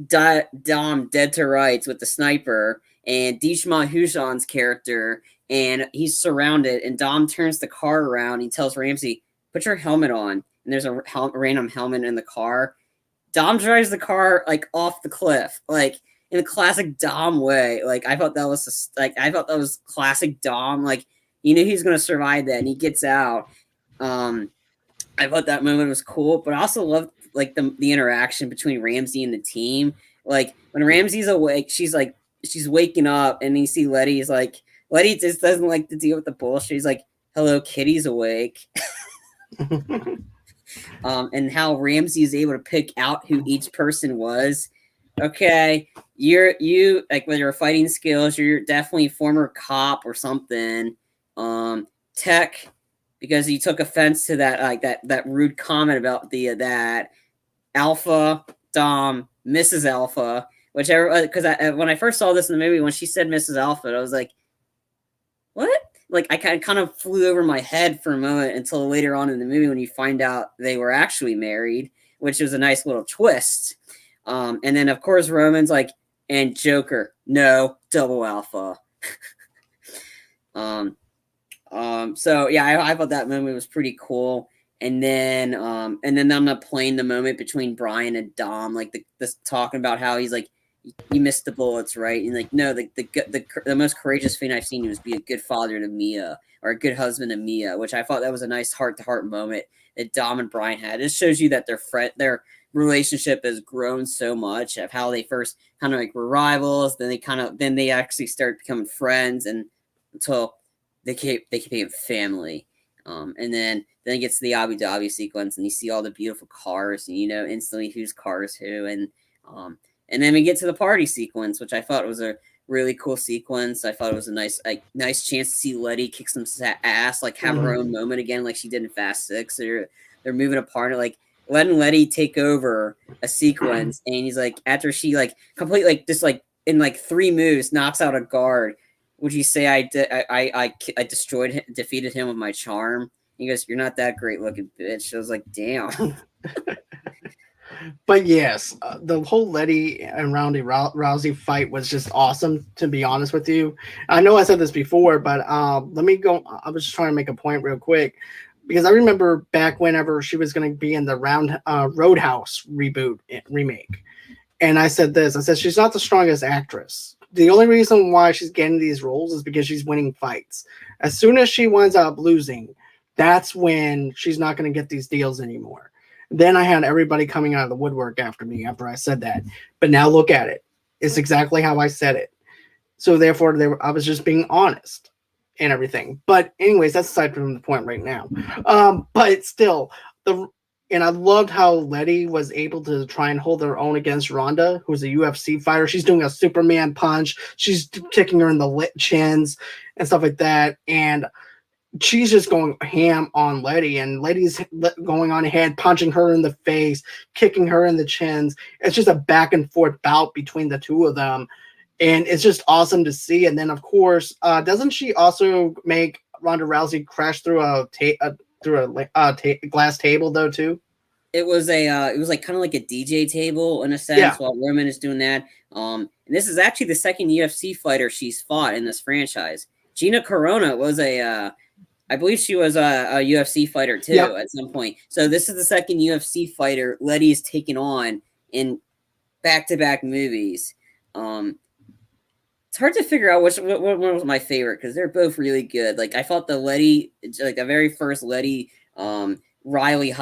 Dom dead to rights with the sniper, and Dishma Hujan's character. And he's surrounded, and Dom turns the car around. He tells Ramsey, put your helmet on. And there's a random helmet in the car. Dom drives the car, off the cliff. in a classic Dom way. Like I thought that was classic Dom. Like you knew he was going to survive that, and he gets out. I thought that moment was cool, but I also loved like the interaction between Ramsey and the team. Like when Ramsey's awake, she's waking up, and you see Letty's like Letty just doesn't like to deal with the bullshit. She's like, "Hello, Kitty's awake." And how Ramsey is able to pick out who each person was. Okay, you like with your fighting skills, you're definitely a former cop or something. Tech, because he took offense to that that rude comment about that Alpha Dom Mrs. Alpha, whichever. Because when I first saw this in the movie, when she said Mrs. Alpha, I was like, what? Like I kind of flew over my head for a moment until later on in the movie when you find out they were actually married, which was a nice little twist. And then of course Roman's like, and Joker, no, double alpha. So yeah, I thought that moment was pretty cool. And then I'm not playing the moment between Brian and Dom, like this talking about how he's like, you missed the bullets, right? And like, no, the most courageous thing I've seen was be a good father to Mia or a good husband to Mia, which I thought that was a nice heart-to-heart moment that Dom and Brian had. It shows you that their relationship has grown so much, of how they first kind of like were rivals, then they actually start becoming friends, and until they became family. And then it gets to the Abu Dhabi sequence, and you see all the beautiful cars, and you know instantly whose car is who, and then we get to the party sequence, which I thought was a really cool sequence. I thought it was a nice chance to see Letty kick some ass, like have her own moment again, like she did in Fast 6. They're moving apart, like letting Letty take over a sequence, and he's like, after she like complete like just like in like 3 moves knocks out a guard. Would you say I defeated him with my charm? He goes, "You're not that great looking, bitch." I was like, damn. But yes, the whole Letty and Rousey fight was just awesome, to be honest with you. I know I said this before, but let me go. I was just trying to make a point real quick, because I remember back whenever she was going to be in the Roadhouse remake. And I said this, I said, she's not the strongest actress. The only reason why she's getting these roles is because she's winning fights. As soon as she winds up losing, that's when she's not going to get these deals anymore. Then I had everybody coming out of the woodwork after me after I said that. But now look at it. It's exactly how I said it. So therefore, I was just being honest and everything. But anyways, that's aside from the point right now. But still, and I loved how Letty was able to try and hold her own against Ronda, who's a UFC fighter. She's doing a Superman punch. She's kicking her in the chins and stuff like that. And she's just going ham on Letty, and Letty's going on ahead, punching her in the face, kicking her in the chins. It's just a back and forth bout between the two of them, and it's just awesome to see. And then, of course, doesn't she also make Ronda Rousey crash through a glass table though too? It was like kind of like a DJ table in a sense, while Roman is doing that. And this is actually the second UFC fighter she's fought in this franchise. Gina Carano was I believe she was a UFC fighter too at some point. So this is the second UFC fighter Letty's taken on in back-to-back movies. It's hard to figure out what one was my favorite, because they're both really good. Like I thought the Letty, like the very first Letty Riley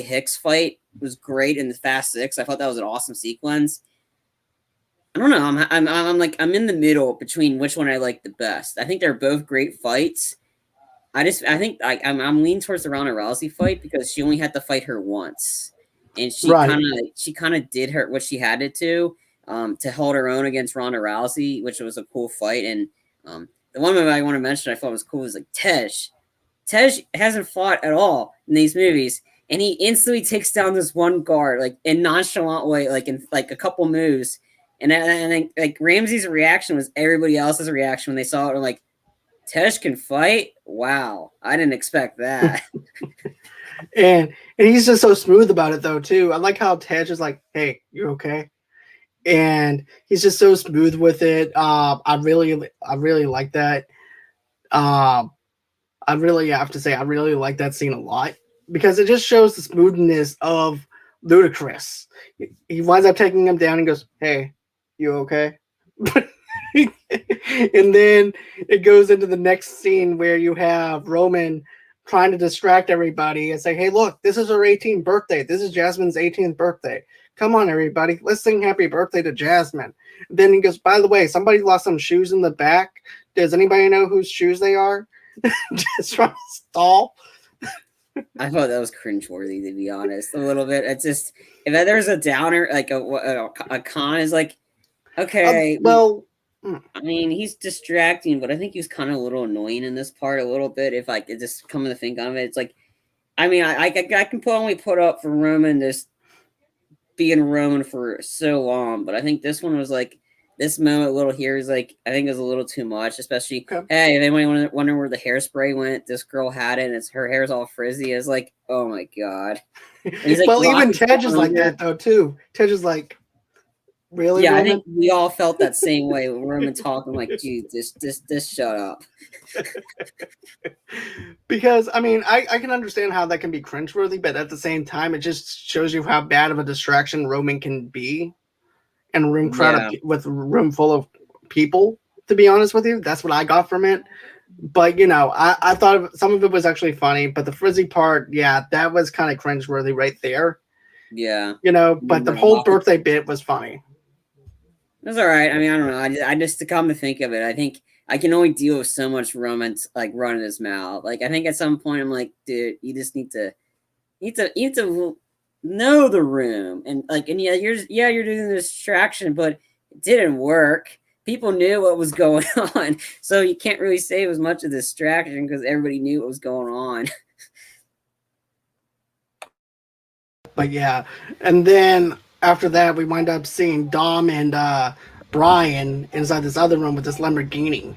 Hicks fight was great in the Fast 6. I thought that was an awesome sequence. I don't know. I'm in the middle between which one I like the best. I think they're both great fights. I think I'm leaning towards the Ronda Rousey fight, because she only had to fight her once, and she kind of did her what she had to hold her own against Ronda Rousey, which was a cool fight. And the one movie I want to mention I thought was cool was like Tej. Tej hasn't fought at all in these movies, and he instantly takes down this one guard like in nonchalant way, like in like a couple moves. And then like Ramsey's reaction was everybody else's reaction when they saw it. They're like, Tej can fight? Wow, I didn't expect that. and he's just so smooth about it though too. I like how Tej is like, "Hey, you okay?" And he's just so smooth with it. I really like that. I really have to say I really like that scene a lot, because it just shows the smoothness of Ludacris. He winds up taking him down and goes, "Hey, You okay? And then it goes into the next scene where you have Roman trying to distract everybody and say, hey, look, this is her 18th birthday. This is Jasmine's 18th birthday. Come on, everybody. Let's sing happy birthday to Jasmine. Then he goes, by the way, somebody lost some shoes in the back. Does anybody know whose shoes they are? Just from a stall. I thought that was cringeworthy, to be honest, a little bit. It's just, if there's a downer, like a con is like, okay, well, I mean, he's distracting, but I think he's kind of a little annoying in this part a little bit. If I could just come to think of it, it's like, I mean, I can only put up for Roman just being Roman for so long, but I think this one was like, this moment little here is like, I think it was a little too much, especially, hey, if anybody wondering where the hairspray went, this girl had it, and her hair's all frizzy. It's like, oh my God. Like, well, even Tej is like that, though, too. Tej is like, really? Yeah, Roman? I think we all felt that same way when Roman talking, like, dude, just shut up. Because, I mean, I can understand how that can be cringeworthy, but at the same time, it just shows you how bad of a distraction Roman can be. And a room crowd with a room full of people, to be honest with you. That's what I got from it. But, you know, I thought some of it was actually funny, but the frizzy part, yeah, that was kind of cringeworthy right there. Yeah. You know, but the whole birthday bit was funny. It was all right. I mean, I don't know. I just, to come to think of it, I think I can only deal with so much Roman, like, running his mouth. Like, I think at some point I'm like, dude, you just need to know the room, and like, and you're doing the distraction, but it didn't work. People knew what was going on, so you can't really say it was much of a distraction because everybody knew what was going on. But yeah, and then after that, we wind up seeing Dom and Brian inside this other room with this Lamborghini.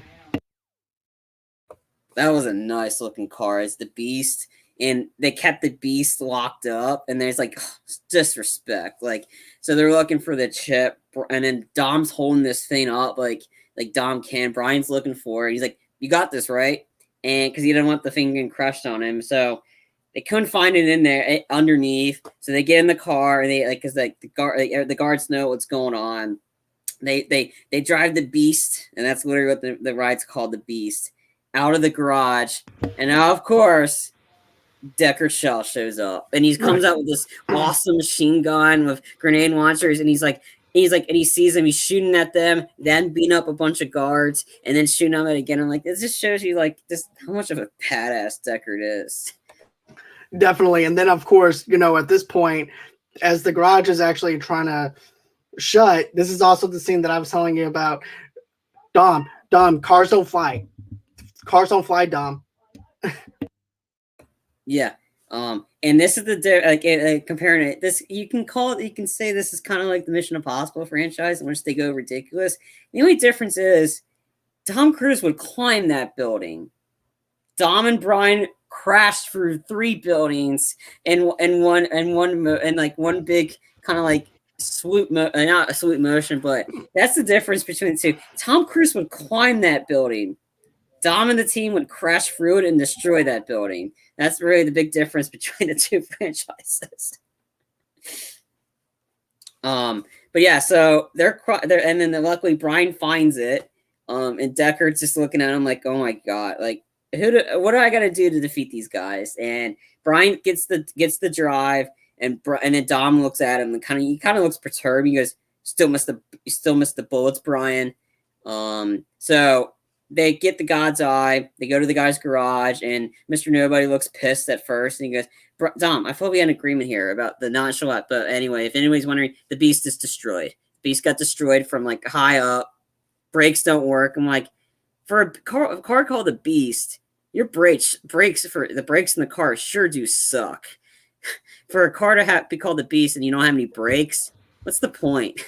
That was a nice looking car. It's the Beast. And they kept the Beast locked up, and there's like disrespect. Like, so they're looking for the chip, and then Dom's holding this thing up, like Dom can. Brian's looking for it. He's like, "You got this, right?" And because he didn't want the thing getting crushed on him, so they couldn't find it in there underneath. So they get in the car, and they because like the guards know what's going on. They drive the Beast, and that's literally what the ride's called, the Beast, out of the garage, and now of course Deckard Shaw shows up, and he comes out with this awesome machine gun with grenade launchers, and he's like, and he sees them, he's shooting at them, then beating up a bunch of guards, and then shooting them again. I'm like, this just shows you like just how much of a badass Deckard is. Definitely. And then of course, you know, at this point, as the garage is actually trying to shut, this is also the scene that I was telling you about. Dom, cars don't fly. Cars don't fly, Dom. Yeah. And this is the comparing it. This you can say this is kind of like the Mission Impossible franchise in which they go ridiculous. The only difference is Tom Cruise would climb that building. Dom and Brian crashed through 3 buildings and one big kind of like not a swoop motion, but that's the difference between the two. Tom Cruise would climb that building. Dom and the team would crash through it and destroy that building. That's really the big difference between the two franchises. But yeah, so they're and then luckily Brian finds it. And Deckard's just looking at him like, oh my God, like what do I got to do to defeat these guys? And Brian gets the drive, and then Dom looks at him and he kind of looks perturbed. He goes, still missed the bullets, Brian. So they get the God's Eye. They go to the guy's garage, and Mr. Nobody looks pissed at first, and he goes, Dom, I thought we had an agreement here about the nonchalant. But anyway, if anybody's wondering, the Beast is destroyed. Beast got destroyed from like high up. Brakes don't work. I'm like, for a car called the Beast, your brakes in the car sure do suck. For a car to be called the Beast and you don't have any brakes, what's the point?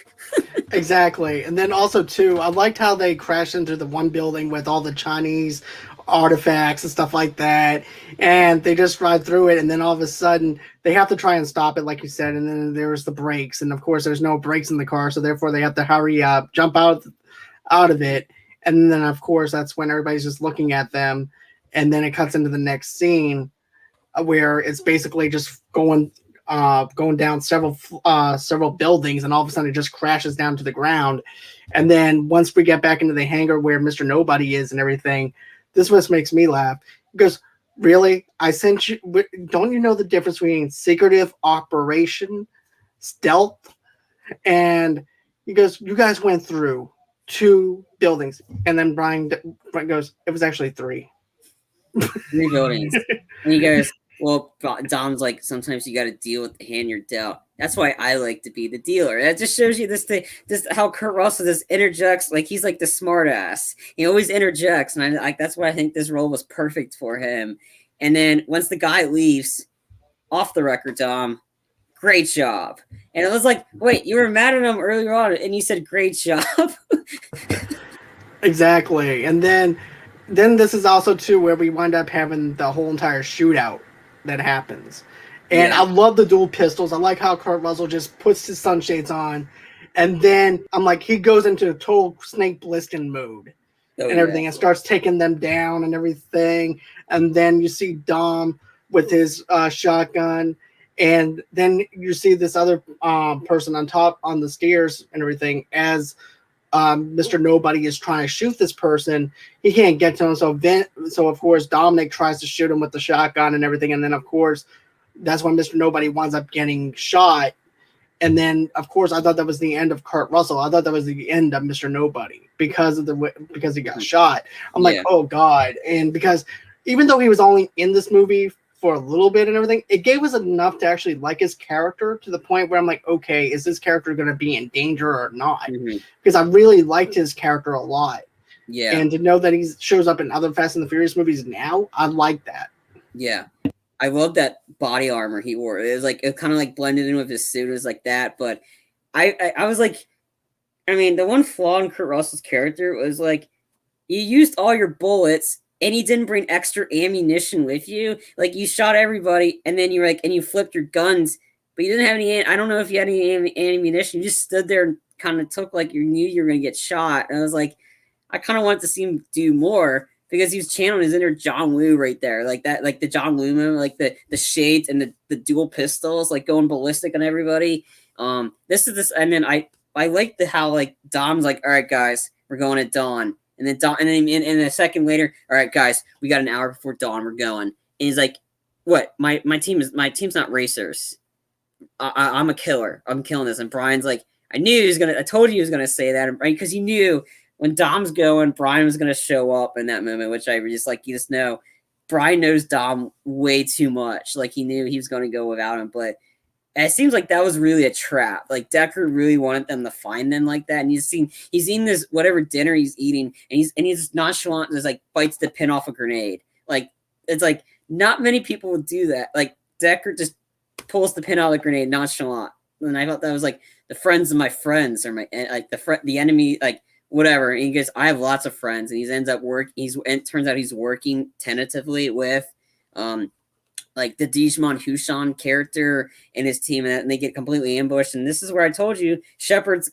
Exactly. And then also too, I liked how they crashed into the one building with all the Chinese artifacts and stuff like that, and they just ride through it, and then all of a sudden they have to try and stop it, like you said, and then there's the brakes, and of course there's no brakes in the car, so therefore they have to hurry up, jump out of it, and then of course that's when everybody's just looking at them, and then it cuts into the next scene where it's basically just going going down several buildings, and all of a sudden it just crashes down to the ground. And then once we get back into the hangar where Mr. Nobody is and everything, this was makes me laugh. He goes, "Really? I sent you? Don't you know the difference between secretive operation, stealth?" And he goes, "You guys went through 2 buildings," and then Brian goes, "It was actually 3." 3 buildings. And he goes, well, Dom's like, sometimes you got to deal with the hand you're dealt. That's why I like to be the dealer. That just shows you this thing, this how Kurt Russell just interjects, like he's like the smart ass. He always interjects, and that's why I think this role was perfect for him. And then once the guy leaves, off the record, Dom, great job. And it was like, wait, you were mad at him earlier on, and you said great job. Exactly. And then this is also too where we wind up having the whole entire shootout that happens. And Yeah. I love the dual pistols. I like how Kurt Russell just puts his sunshades on, and then I'm like, he goes into total Snake Plissken mode and everything, and starts taking them down and everything. And then you see Dom with his shotgun, and then you see this other person on top on the stairs and everything as Mr. Nobody is trying to shoot this person. He can't get to him, so of course Dominic tries to shoot him with the shotgun and everything, and then of course that's when Mr. Nobody winds up getting shot. And then of course I thought that was the end of Kurt Russell. I thought that was the end of Mr. Nobody because he got shot. I'm like, oh God. And because even though he was only in this movie for a little bit and everything, it gave us enough to actually like his character to the point where I'm like, okay, is this character going to be in danger or not? Mm-hmm. Because I really liked his character a lot. Yeah. And to know that he shows up in other Fast and the Furious movies now, I like that. Yeah. I love that body armor he wore. It was like, it kind of like blended in with his suit. It was like that. But I was like, I mean, the one flaw in Kurt Russell's character was like, you used all your bullets and you didn't bring extra ammunition with you. Like, you shot everybody, and then you're like, and you flipped your guns, but you didn't have any. I don't know if you had any ammunition. You just stood there and kind of took like you knew you were gonna get shot. And I was like, I kind of want to see him do more because he was channeling his inner John Woo right there, like that, like the John Woo moment, like the shades and the dual pistols, like going ballistic on everybody. And then I like how like Dom's like, all right, guys, we're going at dawn. And then Dawn, and then in a second later, all right, guys, we got an hour before dawn. We're going. And he's like, "What? My team's not racers. I'm a killer. I'm killing this." And Brian's like, "I knew he was gonna. I told you he was gonna say that, right? Because he knew when Dom's going, Brian was gonna show up in that moment." Which I just like. You just know, Brian knows Dom way too much. Like he knew he was gonna go without him, but. And it seems like that was really a trap. Like Decker really wanted them to find them like that. And he's eating this whatever dinner he's eating, and he's nonchalant and just like bites the pin off a grenade. Like it's like not many people would do that. Like Decker just pulls the pin out of the grenade nonchalant. And I thought that was like the friends of my friends, or my like the enemy, like whatever. And he goes, I have lots of friends, and he ends up it turns out he's working tentatively with like the Digimon Hushan character and his team, and they get completely ambushed. And this is where I told you Shepard's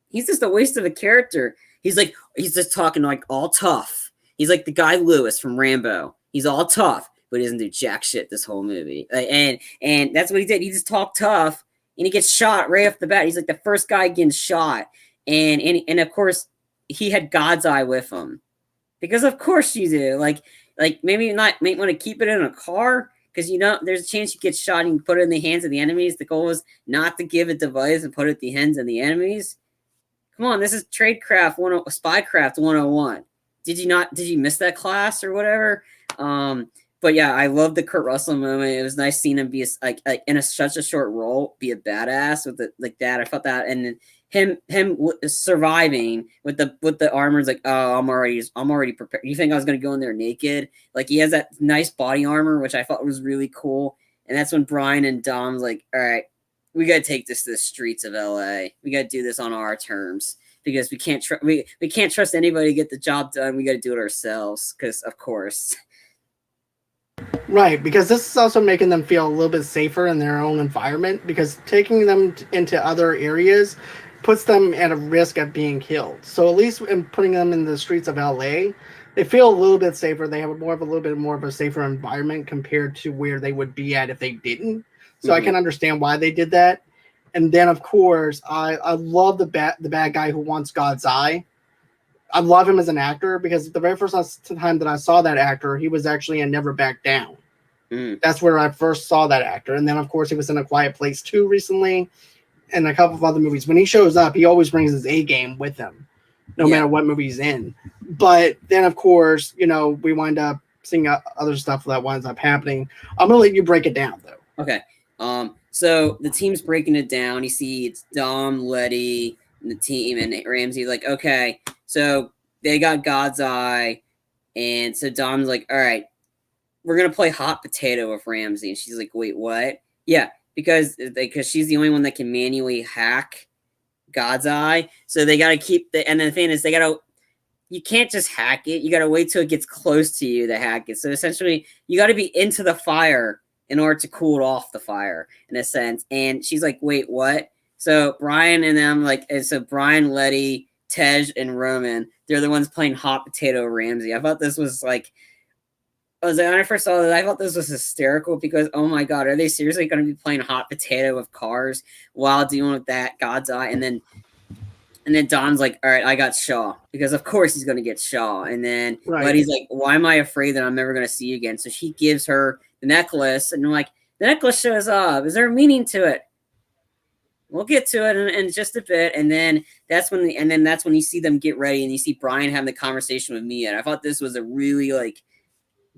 he's just a waste of a character. He's just talking like all tough. He's like the guy Lewis from Rambo. He's all tough, but he doesn't do jack shit this whole movie. And that's what he did. He just talked tough, and he gets shot right off the bat. He's like the first guy getting shot. And of course, he had God's Eye with him. Because of course you do. Like maybe not, may want to keep it in a car because there's a chance you get shot and you put it in the hands of the enemies. The goal is not to give a device and put it in the hands of the enemies. Come on, this is Spycraft 101. Did you miss that class or whatever? But yeah, I love the Kurt Russell moment. It was nice seeing him be like in such a short role, be a badass with it like that. I felt that, and then him surviving with the armor is like, oh, I'm already prepared. You think I was gonna go in there naked? Like he has that nice body armor, which I thought was really cool. And that's when Brian and Dom's like, all right, we gotta take this to the streets of LA. We gotta do this on our terms because we can't trust anybody to get the job done. We gotta do it ourselves because of course. Right, because this is also making them feel a little bit safer in their own environment, because taking them into other areas puts them at a risk of being killed. So at least in putting them in the streets of LA, they feel a little bit safer. They have a little bit more of a safer environment compared to where they would be at if they didn't. So I can understand why they did that. And then, of course, I love the bad guy who wants God's eye. I love him as an actor because the very first time that I saw that actor, he was actually in Never Back Down. That's where I first saw that actor. And then, of course, he was in A Quiet Place 2 recently and a couple of other movies. When he shows up, he always brings his A game with him, no matter what movie he's in. But then, of course, you know, we wind up seeing other stuff that winds up happening. I'm going to let you break it down, though. Okay. So the team's breaking it down. You see it's Dom, Letty, and the team, and Ramsey. Like, okay, so they got God's eye. And so Dom's like, all right, we're going to play hot potato with Ramsey. And she's like, wait, what? Yeah, because she's the only one that can manually hack God's eye. So they got to keep and the thing is you can't just hack it. You got to wait till it gets close to you to hack it. So essentially you got to be into the fire in order to cool off the fire in a sense. And she's like, wait, what? So Brian and them, so Brian, Letty, Tej, and Roman, they're the ones playing hot potato Ramsey. I thought this was like, when I first saw that, I thought this was hysterical because, oh my God, are they seriously going to be playing hot potato with cars while dealing with that God's eye? And then Don's like, all right, I got Shaw because of course he's going to get Shaw. And then Letty's like, why am I afraid that I'm never going to see you again? So she gives her the necklace and I'm like, the necklace shows up. Is there a meaning to it? We'll get to it in just a bit. And then that's when you see them get ready and you see Brian having the conversation with Mia. And I thought this was a really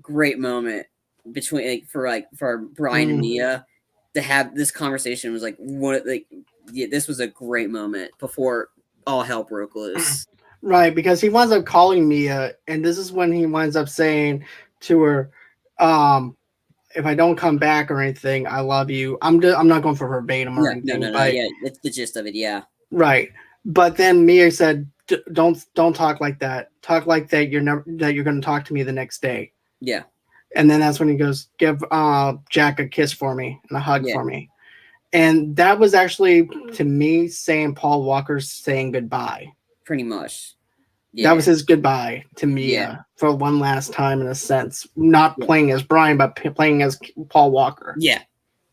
great moment between for Brian and Mia to have this conversation. Was this was a great moment before all hell broke loose. Right, because he winds up calling Mia, and this is when he winds up saying to her, if I don't come back or anything, I love you. I'm not going for verbatim or anything. No. Yeah, that's the gist of it. Yeah. Right. But then Mia said, don't talk like that. Talk like that. You're going to talk to me the next day. Yeah. And then that's when he goes, give Jack a kiss for me and a hug for me. And that was actually, to me, saying Paul Walker's saying goodbye. Pretty much. Yeah. That was his goodbye to Mia for one last time, in a sense. Not playing as Brian, but playing as Paul Walker. Yeah.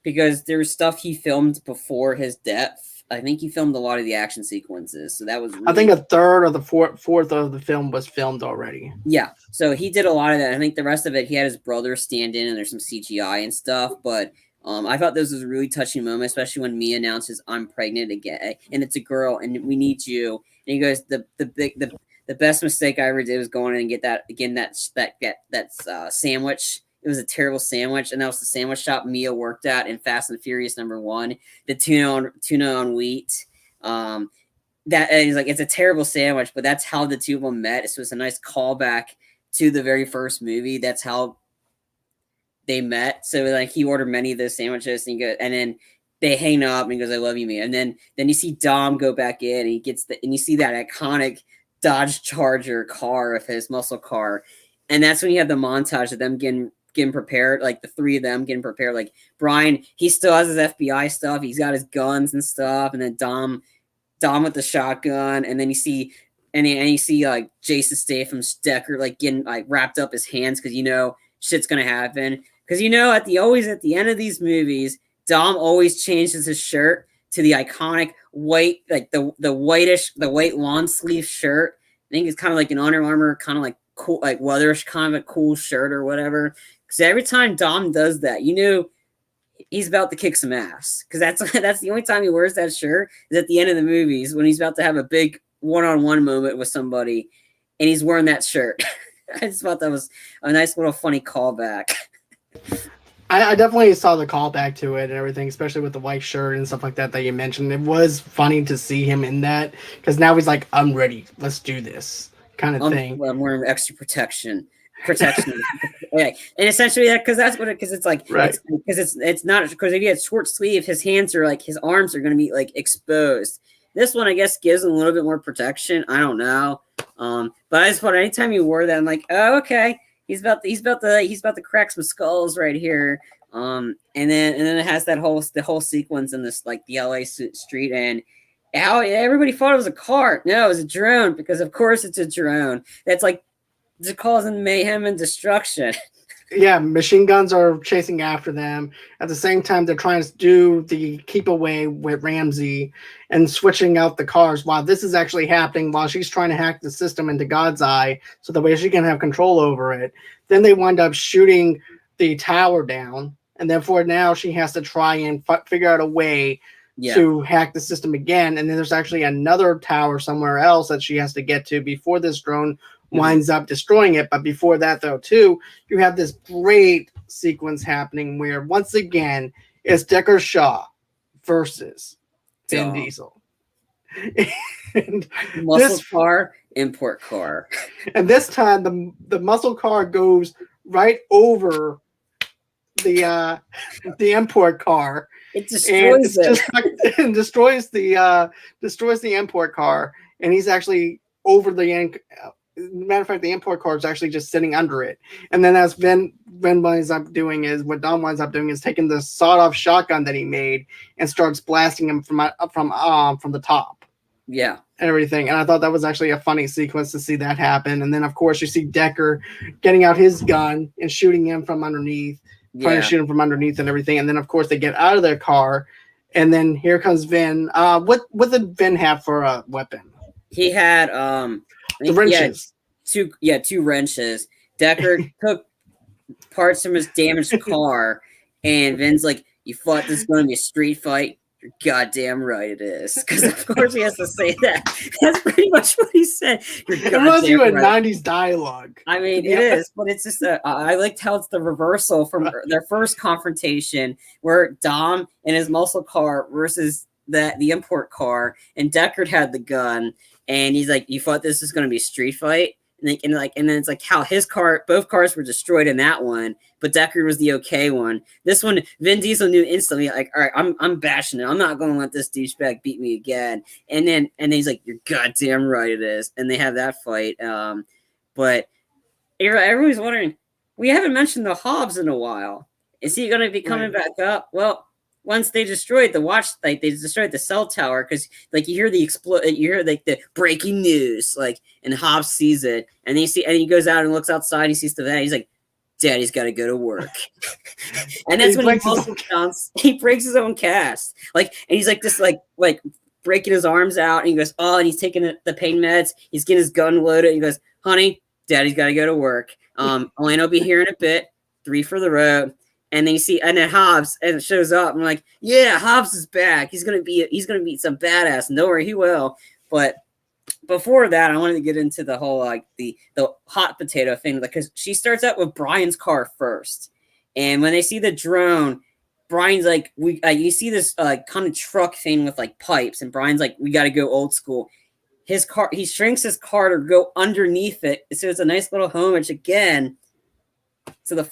Because there was stuff he filmed before his death. I think he filmed a lot of the action sequences. So that was I think a third or the fourth of the film was filmed already. Yeah. So he did a lot of that. I think the rest of it, he had his brother stand in and there's some CGI and stuff. But I thought this was a really touching moment, especially when Mia announces, I'm pregnant again. And it's a girl and we need you. And he goes, the best mistake I ever did was going in and get that sandwich. It was a terrible sandwich, and that was the sandwich shop Mia worked at in Fast and Furious #1. The tuna on wheat. That he's like, it's a terrible sandwich, but that's how the two of them met. So it's a nice callback to the very first movie. That's how they met. So he ordered many of those sandwiches, and then they hang up, and he goes, "I love you, Mia." And then you see Dom go back in, and and you see that iconic Dodge Charger car of his muscle car, and that's when you have the montage of them getting prepared, the three of them getting prepared. Brian, he still has his FBI stuff, he's got his guns and stuff, and then Dom with the shotgun, and then you see Jason Statham's Decker getting wrapped up his hands because shit's gonna happen because at the end of these movies, Dom always changes his shirt to the iconic white, the white lawn sleeve shirt. I think it's kind of like an Under Armour, kind of cool, weatherish, kind of a cool shirt or whatever. Because every time Dom does that, he's about to kick some ass. Because that's the only time he wears that shirt is at the end of the movies when he's about to have a big one-on-one moment with somebody, and he's wearing that shirt. I just thought that was a nice little funny callback. I definitely saw the callback to it and everything, especially with the white shirt and stuff like that you mentioned. It was funny to see him in that because now he's like, I'm ready. Let's do this kind of thing. I'm wearing extra protection. Okay. And essentially because it's right. It's not because if he had short sleeve, his hands are his arms are going to be exposed. This one, I guess, gives him a little bit more protection. I don't know. But I just thought anytime he wore that, I'm like, oh, okay. He's about to crack some skulls right here. And then it has the whole sequence in this the LA street, and how everybody thought it was a car. No, it was a drone, because of course it's a drone. That's causing mayhem and destruction. Yeah, machine guns are chasing after them. At the same time, they're trying to do the keep away with Ramsey and switching out the cars. While this is actually happening, while she's trying to hack the system into God's Eye, so that way she can have control over it. Then they wind up shooting the tower down, and therefore now she has to try and figure out a way Yeah. to hack the system again. And then there's actually another tower somewhere else that she has to get to before this drone winds up destroying it. But before that, though, too, you have this great sequence happening where once again it's Deckard Shaw versus Vin Diesel. And muscle car, import car. And this time the muscle car goes right over the import car. It destroys it. And destroys the import car, and he's actually over the matter of fact, the import car is actually just sitting under it. And then as Vin winds up doing is what Dom winds up doing is taking the sawed-off shotgun that he made and starts blasting him from the top. Yeah. And everything. And I thought that was actually a funny sequence to see that happen. And then of course you see Deckard getting out his gun and shooting him from underneath, trying to shoot him from underneath and everything. And then of course they get out of their car, and then here comes Vin. What did Vin have for a weapon? He had the wrenches. Two wrenches. Deckard took parts from his damaged car, and Vin's like, "You thought this is going to be a street fight? You're goddamn right it is." Because of course he has to say that. That's pretty much what he said. It reminds you of 90s dialogue. I mean, it is, but it's just I liked how it's the reversal from their first confrontation, where Dom and his muscle car versus the import car, and Deckard had the gun, and he's like, "You thought this was going to be a street fight?" And then it's like how both cars were destroyed in that one, but Deckard was the okay one. This one, Vin Diesel knew instantly, like, all right, I'm bashing it. I'm not going to let this douchebag beat me again. And then he's like, "You're goddamn right it is." And they have that fight. But everybody's wondering, we haven't mentioned the Hobbs in a while. Is he going to be coming back up? Well, once they destroyed they destroyed the cell tower, because like you hear the breaking news, like, and Hobbs sees it, and he goes out and looks outside, he sees the van, he's like, "Daddy's got to go to work." And that's when he breaks his own cast, like, and he's like this like breaking his arms out, and he goes, and he's taking the pain meds, he's getting his gun loaded, and he goes, "Honey, Daddy's got to go to work. Elena will be here in a bit. 3 for the road." And then you see, and then Hobbs, and it shows up. I'm like, yeah, Hobbs is back. He's gonna be some badass. And don't worry, he will. But before that, I wanted to get into the whole like the hot potato thing, because she starts out with Brian's car first, and when they see the drone, Brian's like, you see this kind of truck thing with like pipes, and Brian's like, "We got to go old school." His car, he shrinks his car to go underneath it, so it's a nice little homage again. So the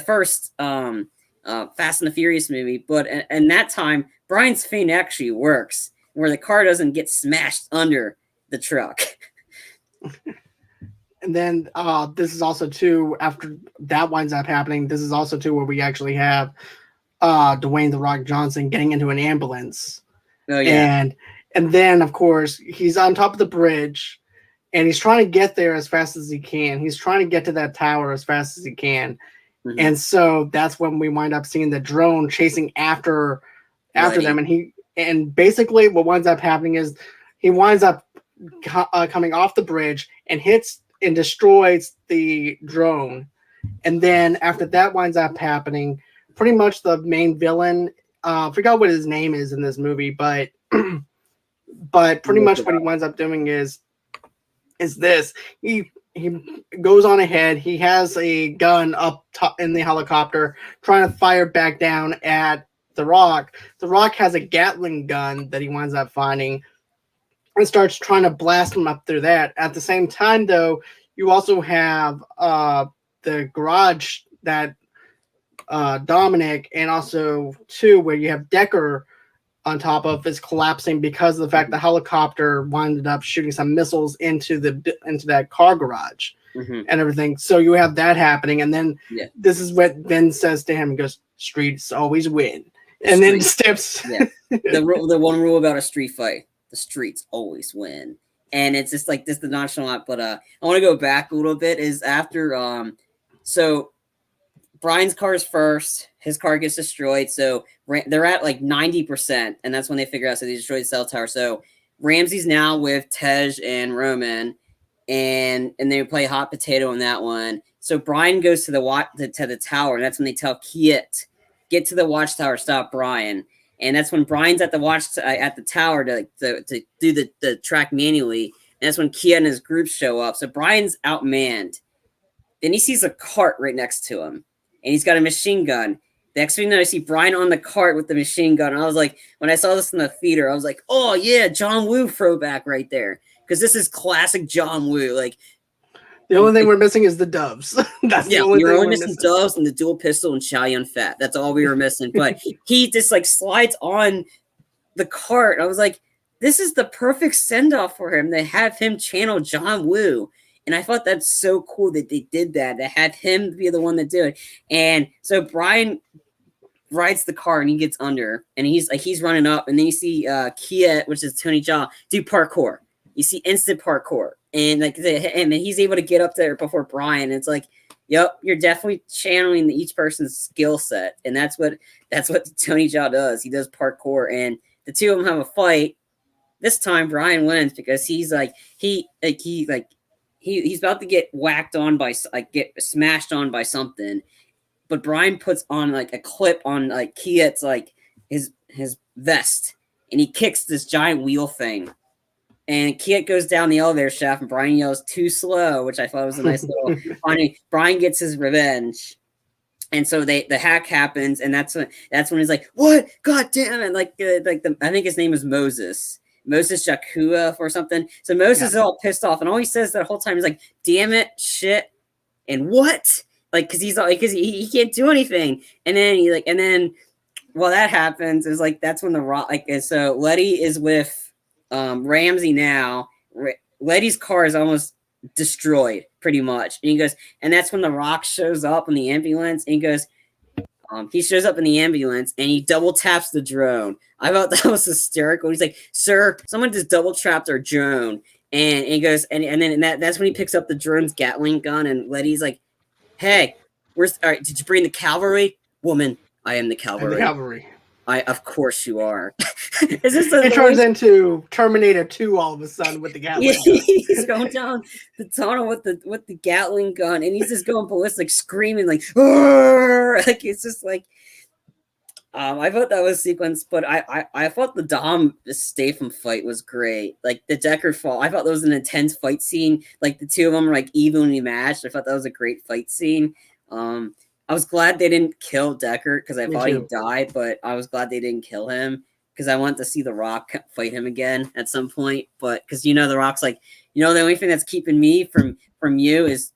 first Fast and the Furious movie, but and that time Brian's feint actually works, where the car doesn't get smashed under the truck. And then this is also too, after that winds up happening, this is also too where we actually have Dwayne "The Rock" Johnson getting into an ambulance. Oh yeah, and then of course he's on top of the bridge. And he's trying to get there as fast as he can. He's trying to get to that tower as fast as he can. Mm-hmm. And so that's when we wind up seeing the drone chasing after them. And basically what winds up happening is he winds up coming off the bridge and hits and destroys the drone. And then after that winds up happening, pretty much the main villain, I forgot what his name is in this movie, but pretty much what he winds up doing is this. He goes on ahead. He has a gun up top in the helicopter trying to fire back down at The Rock. The Rock has a Gatling gun that he winds up finding and starts trying to blast him up through that. At the same time, though, you also have the garage that Dominic, and also too where you have Deckard on top of, is collapsing because of the fact the helicopter winded up shooting some missiles into that car garage and everything. So you have that happening, and then this is what Vin says to him. He goes, "Streets always win," and then steps. The one rule about a street fight: the streets always win. And it's just like this, the nonchalant. But I want to go back a little bit. Is after so Brian's car is first. His car gets destroyed. So they're at like 90%. And that's when they figure out, so they destroyed the cell tower. So Ramsey's now with Tej and Roman. And they play hot potato on that one. So Brian goes to the tower. And that's when they tell Kiet, get to the watchtower, stop Brian. And that's when Brian's at the tower to do the track manually. And that's when Kiet and his group show up. So Brian's outmanned. Then he sees a cart right next to him. And he's got a machine gun. The next thing you know, I see Brian on the cart with the machine gun. And I was like, when I saw this in the theater, I was like, oh yeah, John Woo throwback right there. Because this is classic John Woo. Like, the only thing we're missing is the doves. That's the only thing we're we're missing doves and the dual pistol and Chow Yun Fat. That's all we were missing. But he just like slides on the cart. I was like, this is the perfect send off for him to have him channel John Woo. And I thought that's so cool that they did that, to have him be the one that did it. And so Brian rides the car and he gets under and he's running up. And then you see Kiet, which is Tony Jaa, do parkour. You see instant parkour. And and he's able to get up there before Brian. It's like, yep, you're definitely channeling each person's skill set. And that's what Tony Jaa does. He does parkour. And the two of them have a fight. This time Brian wins because he's about to get whacked on by, like, get smashed on by something, but Brian puts on like a clip on like Kiet's like his vest, and he kicks this giant wheel thing, and Kiet goes down the elevator shaft, and Brian yells "too slow," which I thought was a nice little funny. Brian gets his revenge, and so the hack happens, and that's when he's like, "What? God damn it!" I think his name is Moses Jakua or something. So Moses is all pissed off, and all he says that whole time is like, "Damn it, shit, and what?" Like, because he can't do anything. And then while that happens, is like that's when the Rock, like, so Letty is with Ramsey now. Letty's car is almost destroyed pretty much, and he goes, and that's when the Rock shows up in the ambulance, and he goes. He shows up in the ambulance and he double taps the drone. I thought that was hysterical. He's like, "Sir, someone just double tapped our drone." And he goes, and then that's when he picks up the drone's Gatling gun. And Letty's like, "Hey, all right, did you bring the cavalry? Woman, I am the cavalry." The cavalry. Of course you are. It turns into Terminator 2 all of a sudden with the Gatling gun. He's going down the tunnel with the Gatling gun, and he's just going ballistic, screaming like, "Arr!" Like, it's just like, I thought that was sequence, but I thought the Dom Statham fight was great. Like the Deckard fall, I thought that was an intense fight scene. Like the two of them were like evenly matched. I thought that was a great fight scene. I was glad they didn't kill Deckard because I thought he died, but I was glad they didn't kill him because I want to see The Rock fight him again at some point. But because The Rock's like, the only thing that's keeping me from you is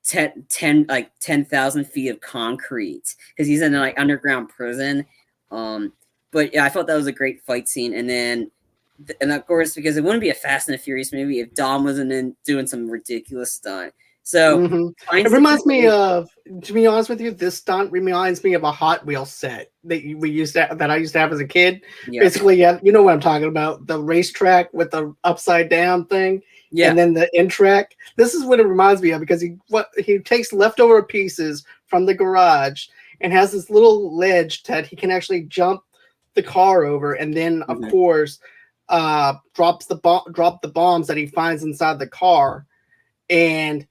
10,000 feet of concrete because he's in like underground prison. But yeah, I thought that was a great fight scene. And of course, because it wouldn't be a Fast and the Furious movie if Dom wasn't in doing some ridiculous stunt. So it reminds me of, to be honest with you, this stunt reminds me of a Hot Wheels set that I used to have as a kid. Yeah. Basically, you know what I'm talking about, the racetrack with the upside down thing, and then the in track. This is what it reminds me of because he takes leftover pieces from the garage and has this little ledge that he can actually jump the car over, and then of course drop the bombs that he finds inside the car, and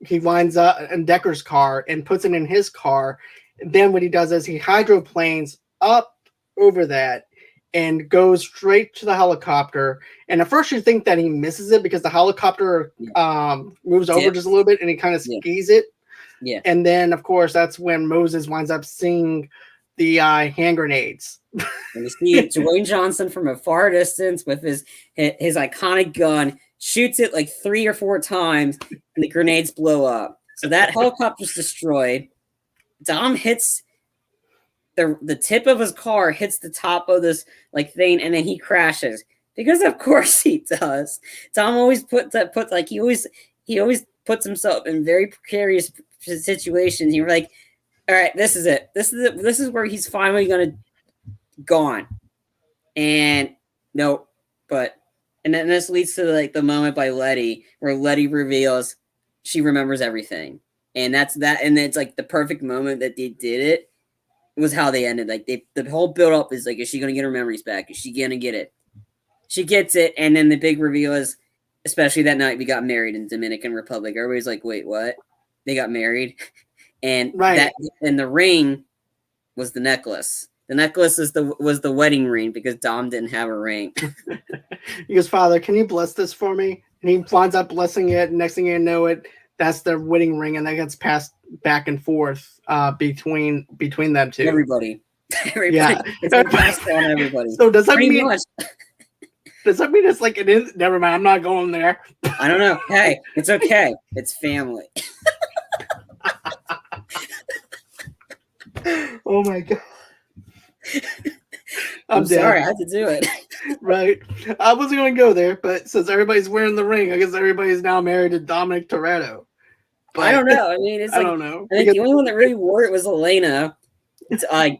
he winds up in Decker's car and puts it in his car. Then what he does is he hydroplanes up over that and goes straight to the helicopter. And at first you think that he misses it because the helicopter moves over just a little bit and he kind of skis it. Yeah. And then, of course, that's when Moses winds up seeing the hand grenades. And you see Dwayne Johnson from a far distance with his iconic gun, shoots it like 3 or 4 times, and the grenades blow up. So that helicopter's destroyed. Dom hits the tip of his car, hits the top of this like thing, and then he crashes. Because of course he does. Dom always he always puts himself in very precarious situations. You're like, all right, this is it. This is where he's finally gonna gone. And nope, and then this leads to like the moment by Letty where Letty reveals she remembers everything. And that's that. And it's like the perfect moment that they did it was how they ended. Like the whole build up is like, is she gonna get her memories back? Is she gonna get it? She gets it, and then the big reveal is, especially that night we got married in Dominican Republic. Everybody's like, wait, what? They got married, and Right. the ring was the necklace. The necklace was the wedding ring because Dom didn't have a ring. He goes, Father, can you bless this for me? And he winds up blessing it. And next thing you know, that's their wedding ring, and that gets passed back and forth between them two. Everybody. Yeah. It's been passed on everybody. So does that Pretty mean much. does that mean it's like it is? Never mind, I'm not going there. I don't know. Hey, it's okay. It's family. Oh my god. I'm sorry, I had to do it. Right. I wasn't going to go there, but since everybody's wearing the ring, I guess everybody's now married to Dominic Toretto. But I don't know. I mean, it's I like, don't know. I think the only one that really wore it was Elena. It's like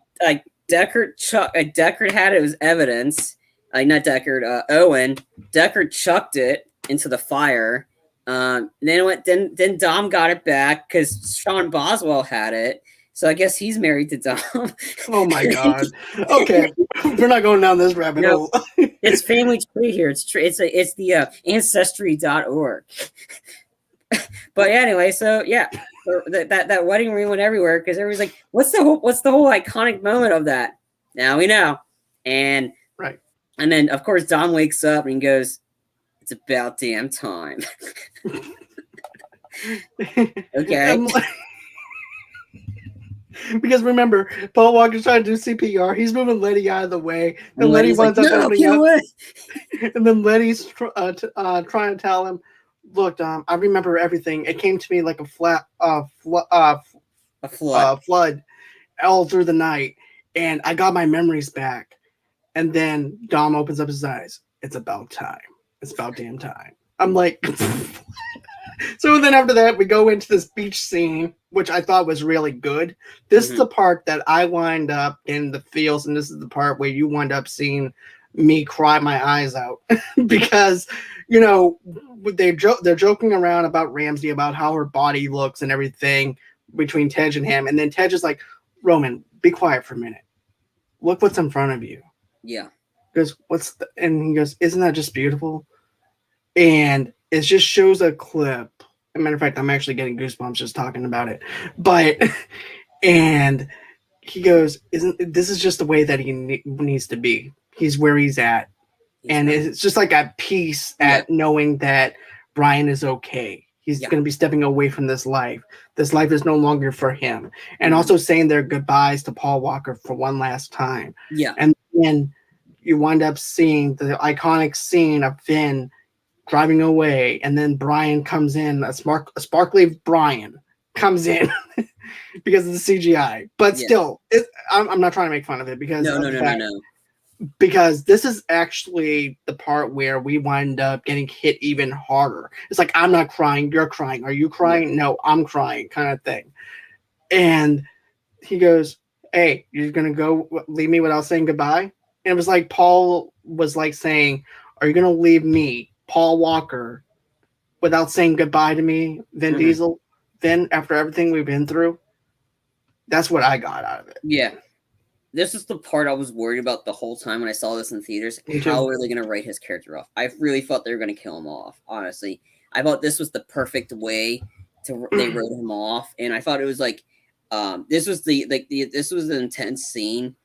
Deckard had it as evidence. Not Deckard, Owen. Deckard chucked it into the fire. Then Dom got it back because Sean Boswell had it. So I guess he's married to Dom. Oh my god. Okay, we're not going down this rabbit hole. It's family tree here. It's the ancestry.org. But anyway, so yeah, that wedding ring went everywhere because everybody's like, what's the whole iconic moment of that? Now we know. And right. And then of course Dom wakes up and goes, it's about damn time. Okay. Because remember, Paul Walker's trying to do CPR. He's moving Letty out of the way. And Letty winds up opening up. And then Letty's trying to tell him, look, Dom, I remember everything. It came to me like a flood all through the night. And I got my memories back. And then Dom opens up his eyes. It's about time. It's about damn time. I'm like... So then after that, we go into this beach scene, which I thought was really good. This is the part that I wind up in the feels, and this is the part where you wind up seeing me cry my eyes out. Because, you know, they're joking around about Ramsey, about how her body looks and everything between Tej and him. And then Tej is like, Roman, be quiet for a minute. Look what's in front of you. Yeah. Because and he goes, isn't that just beautiful? And it just shows a clip. As a matter of fact, I'm actually getting goosebumps just talking about it. But, and he goes, this is just the way that he needs to be. He's where he's at. And it's just like at peace at knowing that Brian is okay. He's going to be stepping away from this life. This life is no longer for him. And also saying their goodbyes to Paul Walker for one last time. Yeah. And then you wind up seeing the iconic scene of Finn driving away, and then Brian comes in, a sparkly Brian comes in because of the CGI. But still, I'm not trying to make fun of it because no. Because this is actually the part where we wind up getting hit even harder. It's like, I'm not crying, you're crying. Are you crying? No, I'm crying, kind of thing. And he goes, hey, you're going to go leave me without saying goodbye? And it was like Paul was like saying, are you going to leave me, Paul Walker, without saying goodbye to me, Vin Diesel? Then, after everything we've been through? That's what I got out of it. Yeah. This is the part I was worried about the whole time when I saw this in theaters. How are they going to write his character off? I really thought they were going to kill him off, honestly. I thought this was the perfect way they wrote him off. And I thought it was like, this was an intense scene.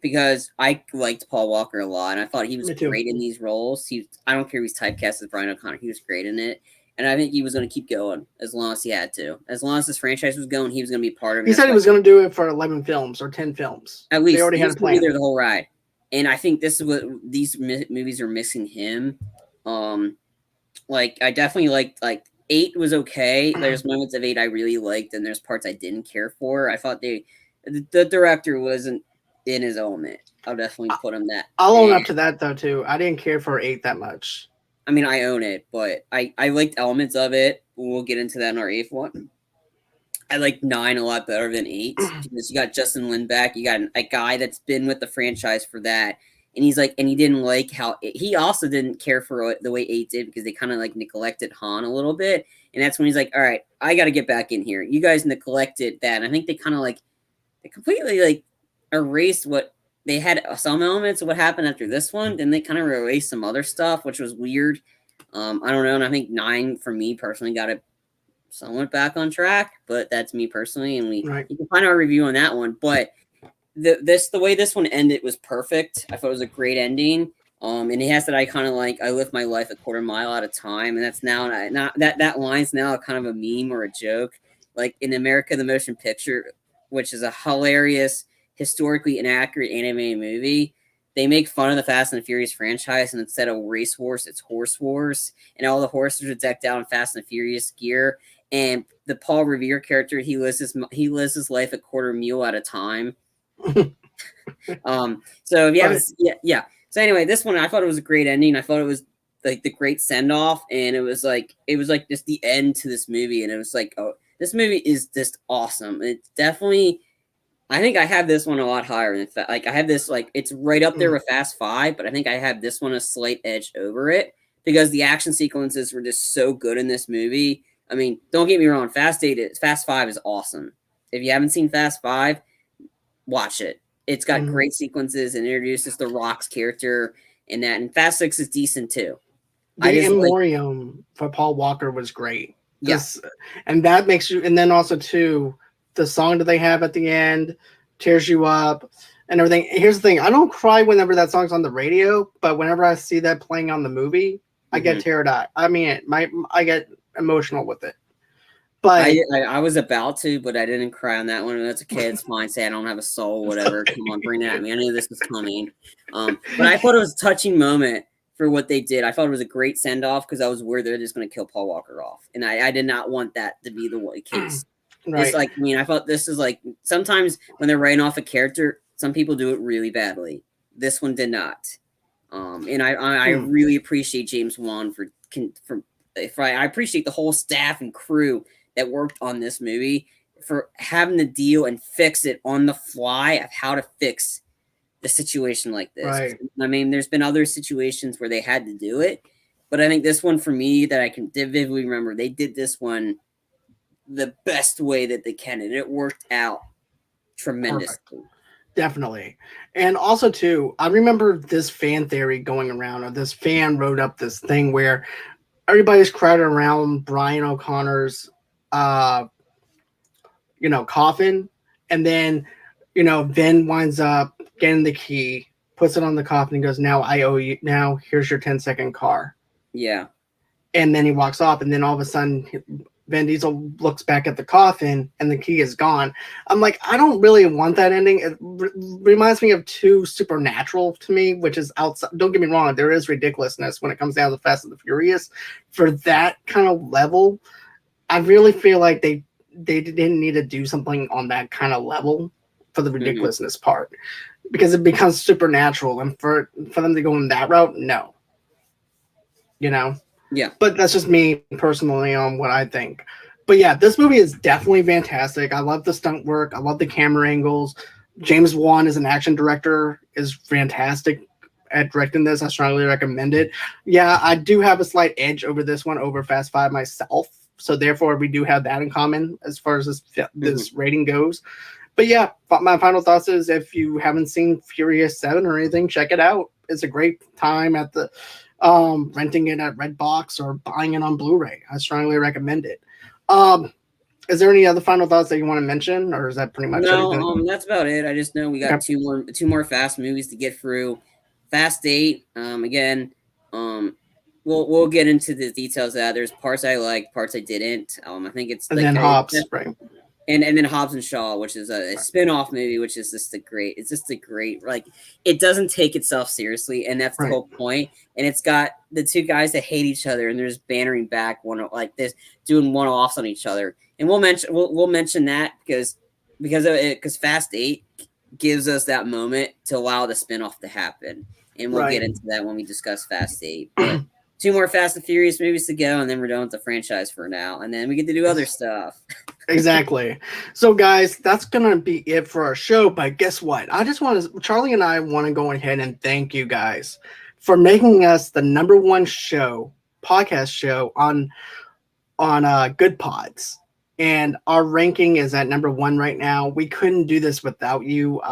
Because I liked Paul Walker a lot, and I thought he was great in these roles. I don't care if he's typecast as Brian O'Connor, he was great in it. And I think he was going to keep going as long as he had to. As long as this franchise was going, he was going to be part of it. He said he was going to do it for 11 films or 10 films. At least. They already had a plan. There the whole ride. And I think this is what these movies are missing him. Like, I definitely liked, 8 was okay. There's moments of 8 I really liked, and there's parts I didn't care for. I thought the director wasn't in his element. I'll definitely put him that. I'll own up to that, though, too. I didn't care for 8 that much. I mean, I own it, but I liked elements of it. We'll get into that in our 8th one. I like 9 a lot better than 8 because you got Justin Lin back. You got a guy that's been with the franchise for that. and he's like, and he didn't like how he also didn't care for the way 8 did because they kind of like neglected Han a little bit, and that's when he's like, all right, I got to get back in here. You guys neglected that, and I think they kind of like they completely like erased what they had some elements of what happened after this one, then they kind of erased some other stuff, which was weird. I don't know, and I think 9 for me personally got it somewhat back on track, but that's me personally, and you can find our review on that one. But the way this one ended was perfect. I thought it was a great ending. And it has that iconic like I live my life a quarter mile at a time, and that's now not that line's now kind of a meme or a joke. Like in America the Motion Picture, which is a hilarious, historically inaccurate animated movie. They make fun of the Fast and the Furious franchise, and instead of race horse, it's horse wars, and all the horses are decked out in Fast and the Furious gear. And the Paul Revere character, he lives his life a quarter mule at a time. So if you haven't, yeah. So anyway, this one I thought it was a great ending. I thought it was like the great send off, and it was like just the end to this movie, and it was like, oh, this movie is just awesome. It's definitely. I think I have this one a lot higher. In fact, like I have this like it's right up there with Fast 5, but I think I have this one a slight edge over it because the action sequences were just so good in this movie. I mean, don't get me wrong, Fast 5 is awesome. If you haven't seen Fast 5, watch it. It's got great sequences and introduces the Rock's character in that. And Fast 6 is decent too. The In Memoriam for Paul Walker was great. Yes. And that makes you, and then also too, the song that they have at the end tears you up and everything. Here's the thing. I don't cry whenever that song's on the radio, but whenever I see that playing on the movie, I get teary-eyed. I mean, I get emotional with it. But I was about to, but I didn't cry on that one. That's okay. It's fine. Say I don't have a soul, whatever. Come on, bring it at me. I knew this was coming. But I thought it was a touching moment for what they did. I thought it was a great send-off because I was worried they're just going to kill Paul Walker off. And I did not want that to be the case. Right. It's like, I mean, I thought this is like, sometimes when they're writing off a character, some people do it really badly. This one did not. And I really appreciate James Wan I appreciate the whole staff and crew that worked on this movie for having to deal and fix it on the fly of how to fix the situation like this. Right. I mean, there's been other situations where they had to do it, but I think this one for me that I can vividly remember, they did this one the best way that they can, and it worked out tremendously. Perfect. Definitely. And also too, I remember this fan theory going around, or this fan wrote up this thing where everybody's crowded around Brian O'Connor's coffin, and then Vin winds up getting the key, puts it on the coffin, and goes, now I owe you, now here's your 10-second car. Yeah. And then he walks off, and then all of a sudden Vin Diesel looks back at the coffin and the key is gone. I'm like, I don't really want that ending. It reminds me of too Supernatural to me, which is outside. Don't get me wrong, there is ridiculousness when it comes down to Fast and the Furious. For that kind of level, I really feel like they didn't need to do something on that kind of level for the ridiculousness part, because it becomes supernatural, and for them to go in that route, no. Yeah. But that's just me personally on what I think. But yeah, this movie is definitely fantastic. I love the stunt work. I love the camera angles. James Wan as an action director is fantastic at directing this. I strongly recommend it. Yeah, I do have a slight edge over this one over Fast 5 myself. So therefore, we do have that in common as far as this rating goes. But yeah, my final thoughts is if you haven't seen Furious 7 or anything, check it out. It's a great time at the renting it at Redbox or buying it on Blu-ray. I strongly recommend it. Is there any other final thoughts that you want to mention, or is that pretty much everything? That's about it. I just know we got two more Fast movies to get through. Fast 8, again, we'll get into the details of that. There's parts I liked, parts I didn't. I think it's and then Hobbs, right? And then Hobbs and Shaw, which is a spin-off movie, which is just a great, like, it doesn't take itself seriously, and that's the whole point. And it's got the two guys that hate each other, and they're just bantering back like this, doing one-offs on each other. And we'll mention that because Fast 8 gives us that moment to allow the spin-off to happen. And we'll get into that when we discuss Fast 8. But 2 more Fast and Furious movies to go, and then we're done with the franchise for now. And then we get to do other stuff. Exactly. So, guys, that's gonna be it for our show. But guess what? I just want to, Charlie and I want to go ahead and thank you guys for making us the number one podcast show on Good Pods, and our ranking is at number one right now. We couldn't do this without you.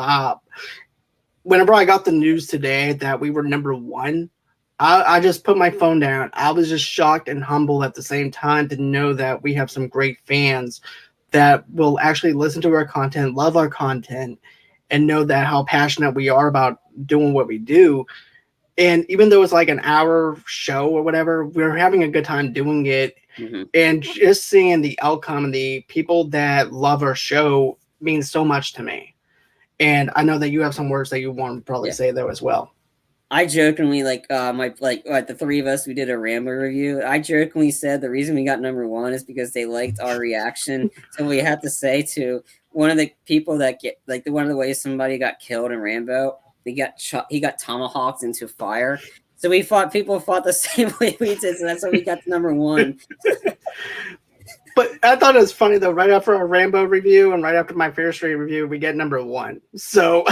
Whenever I got the news today that we were number one, I just put my phone down. I was just shocked and humbled at the same time to know that we have some great fans that will actually listen to our content, love our content, and know that how passionate we are about doing what we do. And even though it's like an hour show or whatever, we're having a good time doing it. Mhm. And just seeing the outcome and the people that love our show means so much to me. And I know that you have some words that you want to probably say though as well. I jokingly the three of us, we did a Rambo review. I jokingly said the reason we got number one is because they liked our reaction. So we had to say to one of the people that one of the ways somebody got killed in Rambo, he got tomahawked into fire. So people fought the same way we did. So that's how we got to number one. But I thought it was funny though. Right after our Rambo review and right after my Fear Street review, we get number one. So,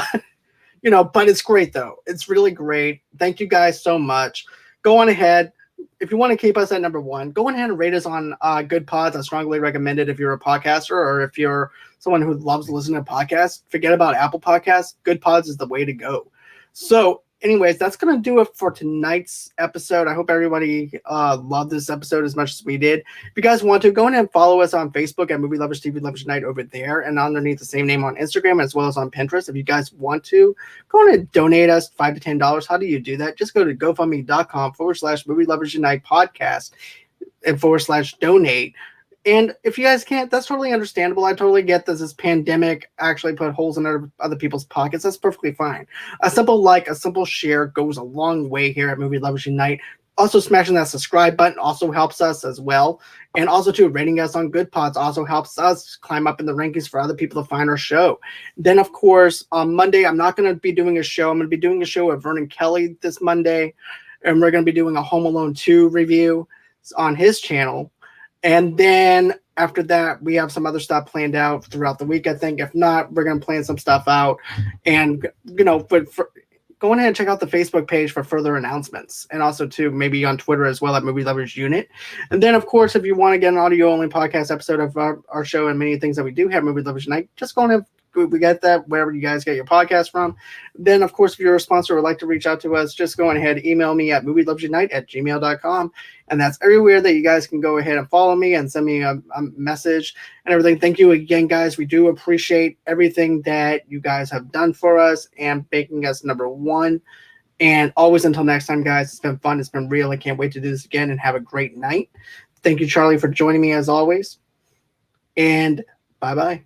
but it's great though. It's really great. Thank you guys so much. Go on ahead. If you want to keep us at number one, go ahead and rate us on Good Pods. I strongly recommend it if you're a podcaster or if you're someone who loves to listen to podcasts. Forget about Apple Podcasts. Good Pods is the way to go. So, anyways, that's going to do it for tonight's episode. I hope everybody loved this episode as much as we did. If you guys want to, go ahead and follow us on Facebook at Movie Lovers TV Lovers Unite over there and underneath the same name on Instagram as well as on Pinterest. If you guys want to, go ahead and donate us $5 to $10. How do you do that? Just go to GoFundMe.com/Movie Lovers Unite podcast and /donate. And if you guys can't, that's totally understandable. I totally get this pandemic actually put holes in other people's pockets. That's perfectly fine. A simple share goes a long way here at Movie Lovers Unite. Also, smashing that subscribe button also helps us as well. And also, too, rating us on Good Pods also helps us climb up in the rankings for other people to find our show. Then, of course, on Monday, I'm not going to be doing a show. I'm going to be doing a show with Vernon Kelly this Monday. And we're going to be doing a Home Alone 2 review on his channel. And then after that, we have some other stuff planned out throughout the week, I think. If not, we're going to plan some stuff out. And, go ahead and check out the Facebook page for further announcements. And also, too, maybe on Twitter as well at Movie Lovers Unit. And then, of course, if you want to get an audio-only podcast episode of our show and many things that we do have Movie Lovers Unite, just go ahead. We get that wherever you guys get your podcast from. Then, of course, if you're a sponsor or would like to reach out to us, just go ahead, email me at movielovesunite@gmail.com. And that's everywhere that you guys can go ahead and follow me and send me a message and everything. Thank you again, guys. We do appreciate everything that you guys have done for us and making us number one. And always until next time, guys, it's been fun. It's been real. I can't wait to do this again and have a great night. Thank you, Charlie, for joining me as always. And bye-bye.